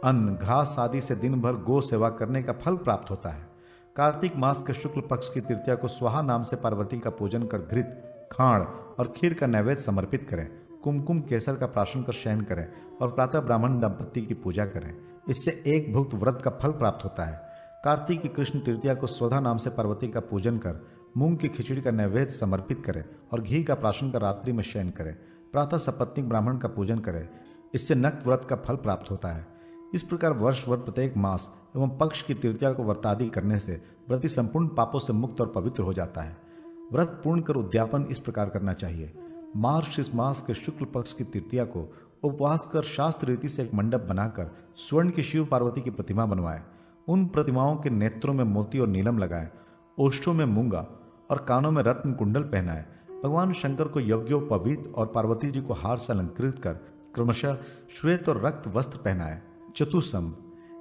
Speaker 1: अन्न, घास आदि से दिन भर गो सेवा करने का फल प्राप्त होता है। कार्तिक मास के शुक्ल पक्ष की तृतीया को स्वाहा नाम से पार्वती का पूजन कर घृत, खाण और खीर का नैवेद्य समर्पित करें। कुमकुम केसर का प्राशन कर शयन करें और प्रातः ब्राह्मण दंपत्ति की पूजा करें, इससे एक भुक्त व्रत का फल प्राप्त होता है। कार्तिक की कृष्ण तृतीया को स्वधा नाम से पार्वती का पूजन कर मूंग की खिचड़ी का नैवेद्य समर्पित करें और घी का प्राशन कर रात्रि में शयन करें। प्रातः सपत्नीक ब्राह्मण का पूजन करें, इससे नक्त व्रत का फल प्राप्त होता है। इस प्रकार वर्ष भर प्रत्येक मास एवं पक्ष की तृतीया को व्रतादि करने से व्रती संपूर्ण पापों से मुक्त और पवित्र हो जाता है। व्रत पूर्ण कर उद्यापन इस प्रकार करना चाहिए। मार्गशीर्ष मास के शुक्ल पक्ष की तृतीया को उपवास कर शास्त्र रीति से एक मंडप बनाकर स्वर्ण की शिव पार्वती की प्रतिमा बनवाए। उन प्रतिमाओं के नेत्रों में मोती और नीलम लगाए, ओष्ठों में मूंगा और कानों में रत्न कुंडल पहनाए। भगवान शंकर को यज्ञोपवीत और पार्वती जी को हार से अलंकृत कर क्रमशः श्वेत और रक्त वस्त्र पहनाए। चतुसम,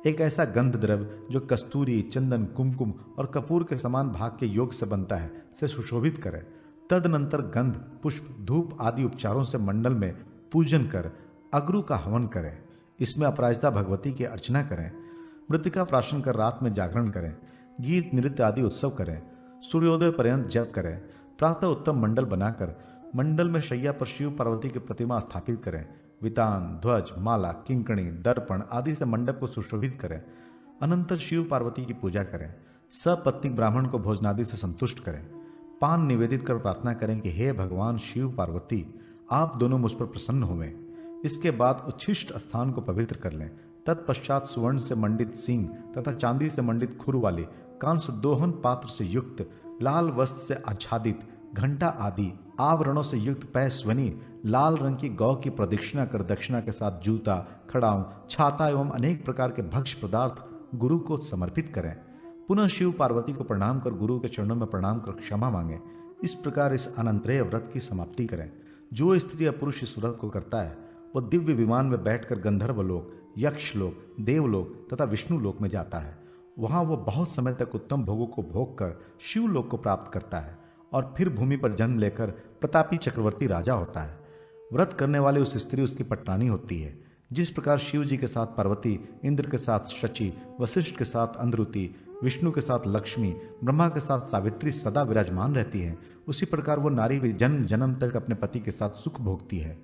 Speaker 1: एक ऐसा गंध द्रव्य जो कस्तूरी, चंदन, कुमकुम और कपूर के समान भाग के योग से बनता है, से सुशोभित करे। तदनंतर गंध, पुष्प, धूप आदि उपचारों से मंडल में पूजन कर अगरु का हवन करें। इसमें अपराजिता भगवती की अर्चना करें। मृतिका प्राशन कर रात में जागरण करें। गीत, नृत्य आदि उत्सव करें। सूर्योदय पर्यंत जप करें। प्रातः उत्तम मंडल बनाकर मंडल में शैया पर शिव पार्वती की प्रतिमा स्थापित करें। वितान, ध्वज, माला, किंकणी, दर्पण आदि से मंडप को सुशोभित करें। अनंतर शिव पार्वती की पूजा करें। सपत्नीक ब्राह्मण को भोजनादि से संतुष्ट करें। पान निवेदित कर प्रार्थना करें कि हे भगवान शिव पार्वती, आप दोनों मुझ पर प्रसन्न होवें। इसके बाद उच्छिष्ट स्थान को पवित्र कर लें। तत्पश्चात सुवर्ण से मंडित सींग तथा चांदी से मंडित खुर वाले कांस्य दोहन पात्र से युक्त, लाल वस्त्र से आच्छादित, घंटा आदि आवरणों से युक्त पैस्वनी लाल रंग की गौ की प्रदक्षिणा कर दक्षिणा के साथ जूता, खड़ाऊं, छाता एवं अनेक प्रकार के भक्ष्य पदार्थ गुरु को समर्पित करें। पुनः शिव पार्वती को प्रणाम कर गुरु के चरणों में प्रणाम कर क्षमा मांगे। इस प्रकार इस अनंतरेय व्रत की समाप्ति करें। जो स्त्री या पुरुष इस व्रत को करता है वह दिव्य विमान में बैठकर गंधर्व लोक, यक्ष लोक, देवलोक तथा विष्णु लोक में जाता है। वहां वह बहुत समय तक उत्तम भोगों को भोग कर शिव लोक को प्राप्त करता है और फिर भूमि पर जन्म लेकर प्रतापी चक्रवर्ती राजा होता है। व्रत करने वाले उस स्त्री उसकी पटरानी होती है। जिस प्रकार शिव जी के साथ पार्वती, इंद्र के साथ शची, वशिष्ठ के साथ अंधरुति, विष्णु के साथ लक्ष्मी, ब्रह्मा के साथ सावित्री सदा विराजमान रहती है, उसी प्रकार वो नारी भी जन्म जन्म तक अपने पति के साथ सुख भोगती है।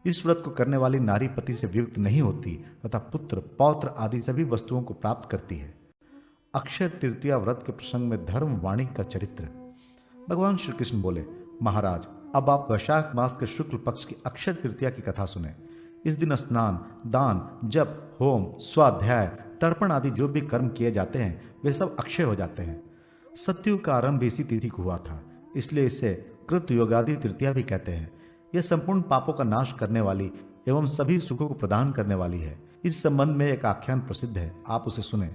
Speaker 1: इस व्रत को करने वाली नारी पति से वियुक्त नहीं होती तथा पुत्र, पौत्र आदि सभी वस्तुओं को प्राप्त करती है। अक्षय तृतीया व्रत के प्रसंग में धर्म वाणी का चरित्र। भगवान श्री कृष्ण बोले, महाराज, अब आप वैशाख मास के शुक्ल पक्ष की अक्षय तृतीया की कथा सुने। इस दिन स्नान, दान, जप, होम, स्वाध्याय, तर्पण आदि जो भी कर्म किए जाते हैं वे सब अक्षय हो जाते हैं। सत्युग का आरंभ इसी तिथि को हुआ था, इसलिए इसे कृत योगादि तृतीया भी कहते हैं। यह संपूर्ण पापों का नाश करने वाली एवं सभी सुखों को प्रदान करने वाली है। इस संबंध में एक आख्यान प्रसिद्ध है, आप उसे सुने।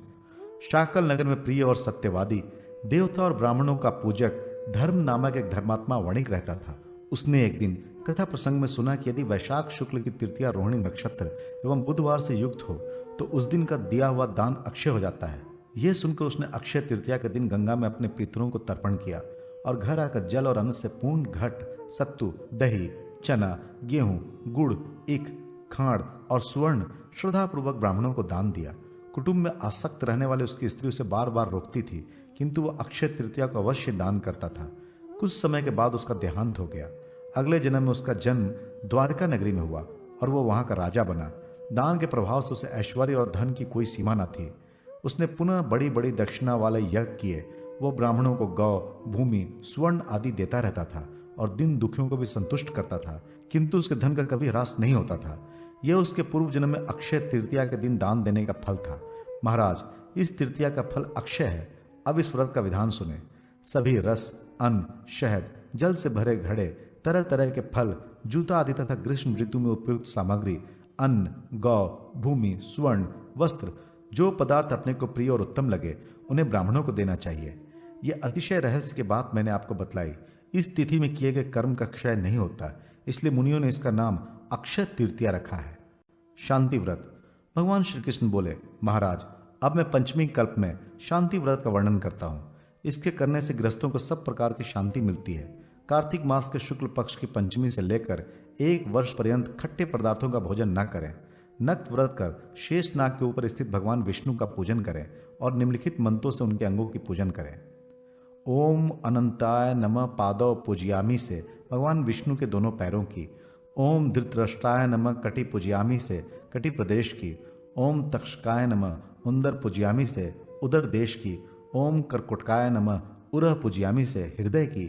Speaker 1: शाकल नगर में प्रिय और सत्यवादी, देवता और ब्राह्मणों का पूजक धर्म नामक एक धर्मात्मा वणिक रहता था। उसने एक दिन कथा प्रसंग में सुना कि यदि वैशाख शुक्ल की तृतीया रोहिणी नक्षत्र एवं बुधवार से युक्त हो तो उस दिन का दिया हुआ दान अक्षय हो जाता है। यह सुनकर उसने अक्षय तृतीया के दिन गंगा में अपने पितरों को तर्पण किया और घर आकर जल और अन्न से पूर्ण घट, सत्तू, दही, चना, गेहूं, गुड़, इख, खाड़ और स्वर्ण श्रद्धापूर्वक ब्राह्मणों को दान दिया। कुटुंब में आसक्त रहने वाले उसकी स्त्री उसे बार बार रोकती थी, किंतु वह अक्षय तृतीया को अवश्य दान करता था। कुछ समय के बाद उसका देहांत हो गया। अगले जन्म में उसका जन्म द्वारका नगरी में हुआ और वह वहां का राजा बना। दान के प्रभाव से उसे ऐश्वर्य और धन की कोई सीमा न थी। उसने पुनः बड़ी बड़ी दक्षिणा वाले यज्ञ किए। वो ब्राह्मणों को गौ, भूमि, स्वर्ण आदि देता रहता था और दिन दुखियों को भी संतुष्ट करता था, किंतु उसके धन का कभी ह्रास नहीं होता था। यह उसके पूर्व जन्म में अक्षय तृतीया के दिन दान देने का फल था। महाराज, इस तृतीया का फल अक्षय है। अब इस व्रत का विधान सुने। सभी रस, अन्न, शहद, जल से भरे घड़े, तरह तरह के फल, जूता आदि तथा ग्रीष्म ऋतु में उपयुक्त सामग्री, अन्न, गौ, भूमि, स्वर्ण, वस्त्र, जो पदार्थ अपने को प्रिय और उत्तम लगे उन्हें ब्राह्मणों को देना चाहिए। यह अतिशय रहस्य की बात मैंने आपको बतलाई। इस तिथि में किए गए कर्म का क्षय नहीं होता, इसलिए मुनियों ने इसका नाम अक्षय तृतीया रखा है। शांति व्रत। भगवान श्री कृष्ण बोले, महाराज, अब मैं पंचमी कल्प में शांति व्रत का वर्णन करता हूँ। इसके करने से गृहस्थों को सब प्रकार की शांति मिलती है। कार्तिक मास के शुक्ल पक्ष की पंचमी से लेकर 1 वर्ष पर्यंत खट्टे पदार्थों का भोजन न करें। नक्त व्रत कर शेष नाग के ऊपर स्थित भगवान विष्णु का पूजन करें और निम्नलिखित मंत्रों से उनके अंगों की पूजन करें। ओम अनंताय नमः पादौ पूजयामी से भगवान विष्णु के दोनों पैरों की। ओम धृतराष्ट्राय नमः कटि पूजयामी से कटि प्रदेश की। ओम तक्षकाय नमः उंदर पुज्यामी से उदर देश की। ओम करकुटकाय नमः उरह पुज्यामी से हृदय की।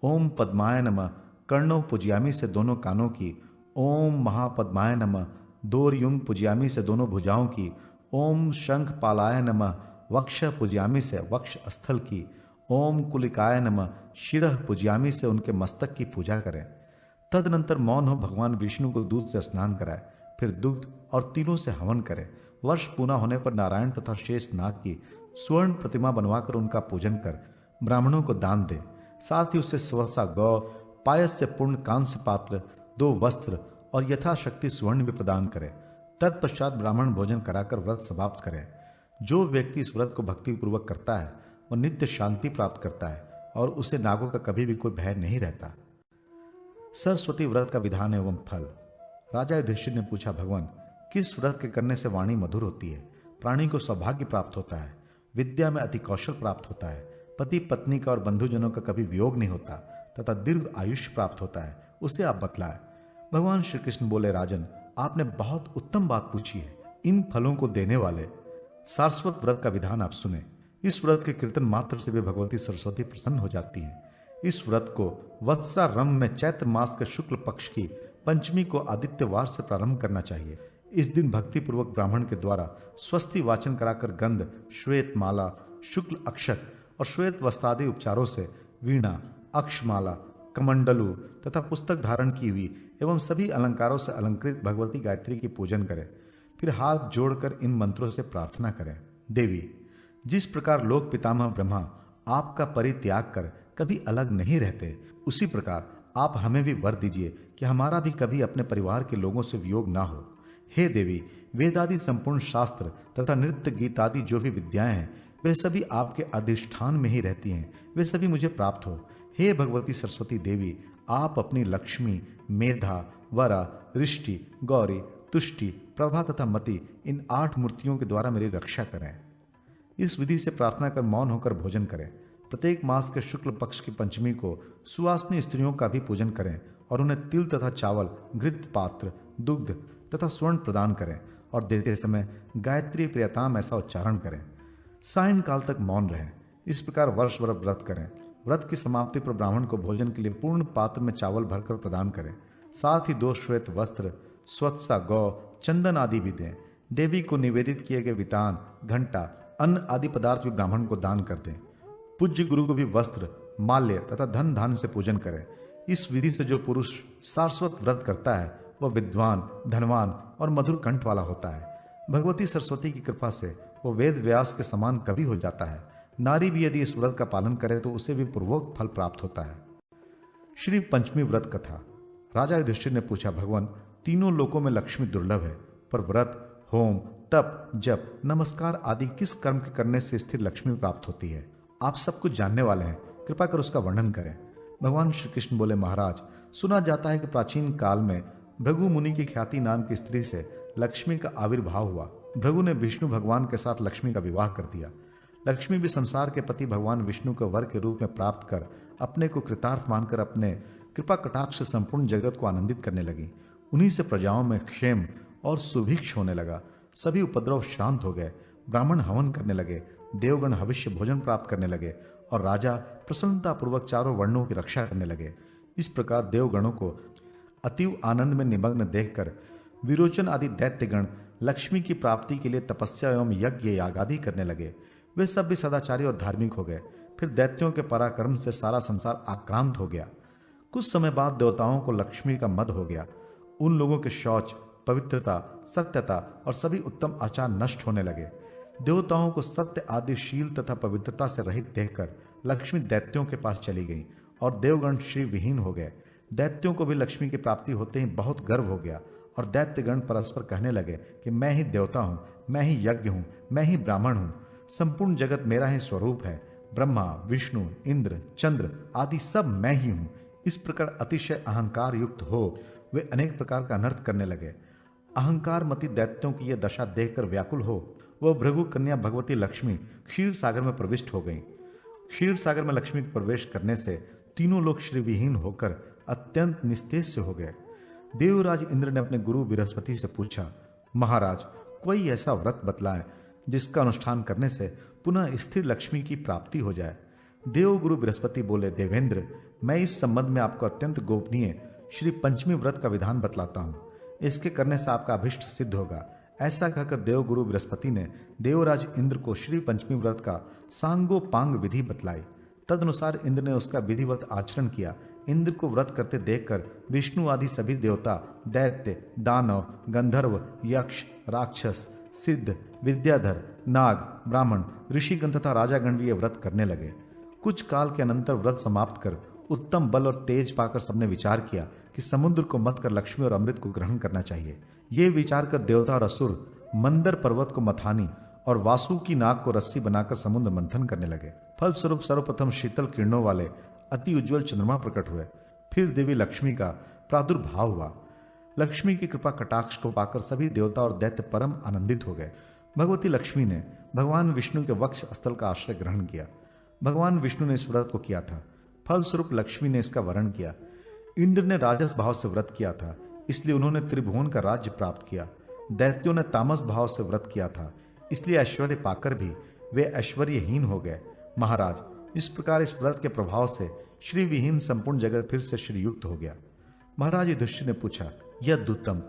Speaker 1: ओम पद्माय नमः कर्णों पुज्यामी से दोनों कानों की। ओम महापद्माय नमः दोरयुंग पुज्यामी से दोनों भुजाओं की। ओम शंख पालाय नमः वक्ष पुज्यामी से वक्ष स्थल की। ओम कुलिकाय नमः शिरः पुज्यामी से उनके मस्तक की पूजा करें। तदनंतर मौन हो भगवान विष्णु को दूध से स्नान कराए, फिर दुग्ध और तिलों से हवन करें। वर्ष पूरा होने पर नारायण तथा शेष नाग की स्वर्ण प्रतिमा बनवाकर उनका पूजन कर ब्राह्मणों को दान दे। साथ ही उसे स्वसा गौ, पायस से पूर्ण कांस्य पात्र, 2 वस्त्र और यथाशक्ति स्वर्ण भी प्रदान करे। तत्पश्चात ब्राह्मण भोजन कराकर व्रत समाप्त करे। जो व्यक्ति इस व्रत को भक्तिपूर्वक करता है वह नित्य शांति प्राप्त करता है और उसे नागों का कभी भी कोई भय नहीं रहता। सरस्वती व्रत का विधान एवं फल। राजा युधिष्ठिर ने पूछा, भगवान, किस व्रत के करने से वाणी मधुर होती है, प्राणी को सौभाग्य प्राप्त होता है, विद्या में अति कौशल प्राप्त होता है, पति पत्नी का और बंधुजनों का कभी वियोग नहीं होता तथा दीर्घ आयुष्य प्राप्त होता है, उसे आप बतलाएं। भगवान श्री कृष्ण बोले, राजन, आपने बहुत उत्तम बात पूछी है। इन फलों को देने वाले सारस्वत व्रत का विधान आप सुने। इस व्रत के कीर्तन मात्र से भी भगवती सरस्वती प्रसन्न हो जाती हैं। इस व्रत को वत्सरारंभ में चैत्र मास के शुक्ल पक्ष की पंचमी को आदित्यवार से प्रारंभ करना चाहिए। इस दिन भक्तिपूर्वक ब्राह्मण के द्वारा स्वस्ति वाचन कराकर गंध, श्वेत माला, शुक्ल अक्षत और श्वेत वस्त्रादि उपचारों से वीणा, अक्षमाला, कमंडलू तथा पुस्तक धारण की हुई एवं सभी अलंकारों से अलंकृत भगवती गायत्री की पूजन करें। फिर हाथ जोड़कर इन मंत्रों से प्रार्थना करें। देवी, जिस प्रकार लोक पितामह ब्रह्मा आपका परित्याग कर कभी अलग नहीं रहते, उसी प्रकार आप हमें भी वर दीजिए कि हमारा भी कभी अपने परिवार के लोगों से वियोग ना हो। हे देवी, वेदादि संपूर्ण शास्त्र तथा नृत्य गीत आदि जो भी विद्याएं हैं वे सभी आपके अधिष्ठान में ही रहती हैं, वे सभी मुझे प्राप्त हो। हे भगवती सरस्वती देवी, आप अपनी लक्ष्मी, मेधा, वरा, रिष्टि, गौरी, तुष्टि, प्रभा तथा मति इन 8 मूर्तियों के द्वारा मेरी रक्षा करें। इस विधि से प्रार्थना कर मौन होकर भोजन करें। प्रत्येक मास के शुक्ल पक्ष की पंचमी को सुवासिनी स्त्रियों का भी पूजन करें और उन्हें तिल तथा चावल, घृत पात्र, दुग्ध तथा स्वर्ण प्रदान करें और देते समय गायत्री प्रियताम ऐसा उच्चारण करें। सायंकाल तक मौन रहें। इस प्रकार वर्ष भर व्रत करें। व्रत की समाप्ति पर ब्राह्मण को भोजन के लिए पूर्ण पात्र में चावल भरकर प्रदान करें। साथ ही 2 श्वेत वस्त्र, स्वत्सा गौ, चंदन आदि भी दें। देवी को निवेदित किए गए वितान, घंटा, अन्न आदि पदार्थ भी ब्राह्मण को दान कर दें। पूज्य गुरु को भी वस्त्र, माल्य तथा धन धान से पूजन करें। इस विधि से जो पुरुष सारस्वत व्रत करता है वह विद्वान, धनवान और मधुर कंठ वाला होता है। भगवती सरस्वती की कृपा से वो वेद व्यास के समान कवि हो जाता है। नारी भी यदि इस व्रत का पालन करे तो उसे भी पूर्वोक्त फल प्राप्त होता है। श्री पंचमी व्रत कथा। राजा युधिष्ठिर ने पूछा, भगवान, तीनों लोकों में लक्ष्मी दुर्लभ है, पर व्रत, होम, तप, जप, नमस्कार आदि किस कर्म के करने से स्थिर लक्ष्मी प्राप्त होती है? आप सब कुछ जानने वाले हैं, कृपा कर उसका वर्णन करें। भगवान श्री कृष्ण बोले, महाराज, सुना जाता है कि प्राचीन काल में भृगु मुनि की ख्याति नाम की स्त्री से लक्ष्मी का आविर्भाव हुआ। भृगु ने विष्णु भगवान के साथ लक्ष्मी का विवाह कर दिया। लक्ष्मी भी संसार के पति भगवान विष्णु को वर के रूप में प्राप्त कर अपने को कृतार्थ मानकर अपने कृपा कटाक्ष से संपूर्ण जगत को आनंदित करने लगी। उन्हीं से प्रजाओं में क्षेम और सुभिक्ष होने लगा। सभी उपद्रव शांत हो गए। ब्राह्मण हवन करने लगे, देवगण हविष्य भोजन प्राप्त करने लगे और राजा प्रसन्नतापूर्वक चारों वर्णों की रक्षा करने लगे। इस प्रकार देवगणों को अतीव आनंद में निमग्न देखकर विरोचन आदि दैत्यगण लक्ष्मी की प्राप्ति के लिए तपस्या एवं यज्ञ यागादि करने लगे। वे सब भी सदाचारी और धार्मिक हो गए। फिर दैत्यों के पराक्रम से सारा संसार आक्रांत हो गया। कुछ समय बाद देवताओं को लक्ष्मी का मद हो गया। उन लोगों के शौच, पवित्रता, सत्यता और सभी उत्तम आचार नष्ट होने लगे। देवताओं को सत्य आदि शील तथा पवित्रता से रहित देखकर लक्ष्मी दैत्यों के पास चली गई और देवगण श्री विहीन हो गए। दैत्यों को भी लक्ष्मी की प्राप्ति होते ही बहुत गर्व हो गया और दैत्यगण परस्पर कहने लगे कि मैं ही देवता हूं, मैं ही यज्ञ हूं, मैं ही ब्राह्मण हूं, संपूर्ण जगत मेरा ही स्वरूप है। ब्रह्मा, विष्णु, इंद्र, चंद्र आदि सब मैं ही हूं। इस प्रकार अतिशय अहंकार युक्त हो वे अनेक प्रकार का अनर्थ करने लगे। अहंकार मति दैत्यों की यह दशा देखकर व्याकुल हो वह भृगु कन्या भगवती लक्ष्मी क्षीर सागर में प्रविष्ट हो गई। क्षीर सागर में लक्ष्मी प्रवेश करने से तीनों लोग श्रीविहीन होकर अत्यंत निस्तेज से हो गए। देवराज इंद्र ने अपने गुरु बृहस्पति से पूछा, महाराज, कोई ऐसा व्रत बतलाएं जिसका अनुष्ठान करने से पुनः स्थिर लक्ष्मी की प्राप्ति हो जाए। देवगुरु बृहस्पति बोले, देवेंद्र, मैं इस संबंध में आपको अत्यंत गोपनीय श्री पंचमी व्रत का विधान बतलाता हूँ। इसके करने से आपका अभिष्ट सिद्ध होगा। ऐसा कहकर देवगुरु बृहस्पति ने देवराज इंद्र को श्री पंचमी व्रत का सांगोपांग विधि बतलाई। तदनुसार इंद्र ने उसका विधिवत आचरण किया। इंद्र को व्रत करते देखकर विष्णु आदि सभी देवता, दैत्य, दानव, गंधर्व, यक्ष, राक्षस, सिद्ध, विद्याधर, नाग, ब्राह्मण, ऋषिगण तथा राजागण भी ये व्रत करने लगे। कुछ काल के अनंतर व्रत समाप्त कर उत्तम बल और तेज पाकर सबने विचार किया कि समुद्र को मत कर लक्ष्मी और अमृत को ग्रहण करना चाहिए। ये विचार कर देवता और असुर मंदर पर्वत को मथानी और वासु की नाग को रस्सी बनाकर समुद्र मंथन करने लगे। फलस्वरूप सर्वप्रथम शीतल किरणों वाले अति उज्ज्वल चंद्रमा प्रकट हुए। फिर देवी लक्ष्मी का प्रादुर्भाव हुआ। लक्ष्मी की कृपा कटाक्ष को पाकर सभी देवता और दैत्य परम आनंदित हो गए। भगवती लक्ष्मी ने भगवान विष्णु के वक्ष स्थल का आश्रय ग्रहण किया। भगवान विष्णु ने इस व्रत को किया था। फलस्वरूप लक्ष्मी ने इसका वरण किया। इंद्र ने राजस भाव से व्रत किया था, इसलिए उन्होंने त्रिभुवन का राज्य प्राप्त किया। दैत्यों ने तामस भाव से व्रत किया था, इसलिए ऐश्वर्य पाकर भी वे ऐश्वर्यहीन हो गए। महाराज, इस प्रकार इस व्रत के प्रभाव से श्री विहीन संपूर्ण जगत फिर से श्रीयुक्त हो गया। महाराज युधिष्ठिर ने पूछा, यह दुत्तम,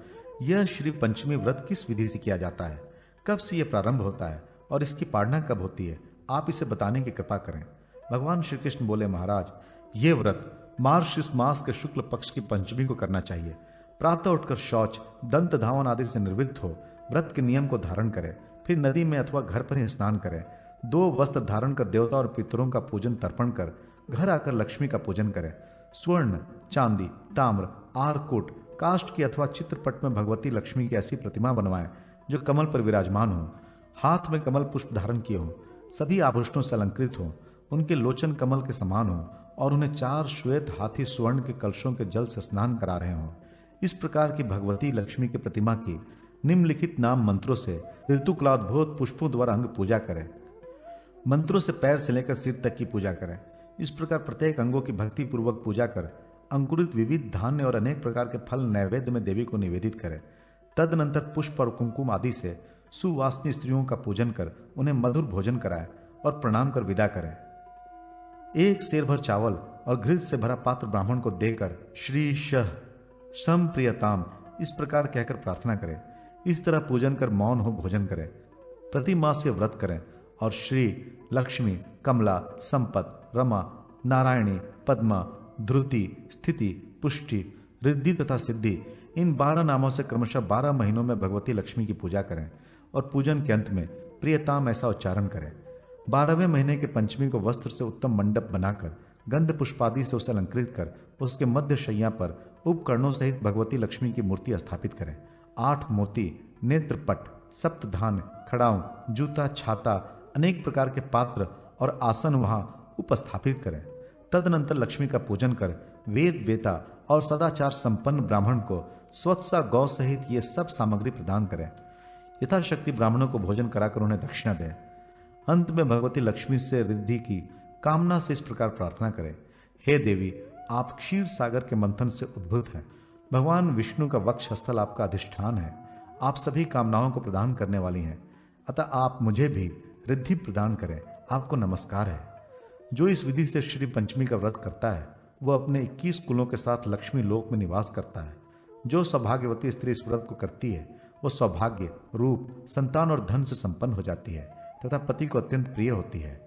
Speaker 1: यह श्री पंचमी व्रत किस विधि से किया जाता है? कब से यह प्रारंभ होता है और इसकी पालना कब होती है? आप इसे बताने की कृपा करें। भगवान श्री कृष्ण बोले, महाराज, ये व्रत मार्गशीर्ष मास के शुक्ल पक्ष की पंचमी को करना चाहिए। प्रातः उठकर शौच, दंत धावन आदि से निर्वृत्त हो व्रत के नियम को धारण करें। फिर नदी में अथवा घर पर ही स्नान करें। 2 वस्त्र धारण कर देवता और पितरों का पूजन तर्पण कर घर आकर लक्ष्मी का पूजन करें। स्वर्ण, चांदी, ताम्र, आरकूट, काष्ठ की अथवा चित्रपट में भगवती लक्ष्मी की ऐसी प्रतिमा बनवाएं जो कमल पर विराजमान हो, हाथ में कमल पुष्प धारण किए हो, सभी आभूषणों से अलंकृत हो, उनके लोचन कमल के समान हो और उन्हें 4 श्वेत हाथी स्वर्ण के कलशों के जल से स्नान करा रहे हों। इस प्रकार की भगवती लक्ष्मी की प्रतिमा की निम्नलिखित नाम मंत्रों से ऋतुकलाद्भुत पुष्पों द्वारा अंग पूजा करें। मंत्रों से पैर से लेकर सिर तक की पूजा करें। इस प्रकार प्रत्येक अंगों की भक्ति पूर्वक पूजा कर अंकुरित विविध धान्य और अनेक प्रकार के फल नैवेद्य में देवी को निवेदित करें। तदनंतर पुष्प और कुमकुम आदि से सुवासिनी स्त्रियों का पूजन कर उन्हें मधुर भोजन कराएं और प्रणाम कर विदा करें। 1 सेर भर चावल और घृत से भरा पात्र ब्राह्मण को देकर श्री शह संप्रियताम इस प्रकार कहकर प्रार्थना करें। इस तरह पूजन कर मौन हो भोजन करें। प्रति मास ये व्रत करें और श्री लक्ष्मी, कमला, संपत, रमा, नारायणी, पद्मा, ध्रुति, स्थिति, पुष्टि, रिद्धि तथा सिद्धि इन 12 नामों से क्रमशः 12 महीनों में भगवती लक्ष्मी की पूजा करें और पूजन के अंत में प्रियताम ऐसा उच्चारण करें। 12वें महीने के पंचमी को वस्त्र से उत्तम मंडप बनाकर गंध पुष्पादि से उसे अलंकृत कर उसके मध्य शैया पर उपकरणों सहित भगवती लक्ष्मी की मूर्ति स्थापित करें। 8 मोती, नेत्रपट, सप्तधान, खड़ाऊ, जूता, छाता, अनेक प्रकार के पात्र और आसन वहां उपस्थापित करें। तदनंतर लक्ष्मी का पूजन कर वेद वेता और सदाचार संपन्न ब्राह्मण को स्वत्सा गौ सहित ये सब सामग्री प्रदान करें। यथाशक्ति ब्राह्मणों को भोजन कराकर उन्हें दक्षिणा दें। अंत में भगवती लक्ष्मी से रिद्धि की कामना से इस प्रकार प्रार्थना करें, हे देवी, आप क्षीर सागर के मंथन से उद्भूत हैं। भगवान विष्णु का वक्ष स्थल आपका अधिष्ठान है। आप सभी कामनाओं को प्रदान करने वाली हैं, अतः आप मुझे भी रिद्धि प्रदान करें। आपको नमस्कार है। जो इस विधि से श्री पंचमी का व्रत करता है वह अपने 21 कुलों के साथ लक्ष्मी लोक में निवास करता है। जो सौभाग्यवती स्त्री इस व्रत को करती है वह सौभाग्य, रूप, संतान और धन से संपन्न हो जाती है तथा पति को अत्यंत प्रिय होती है।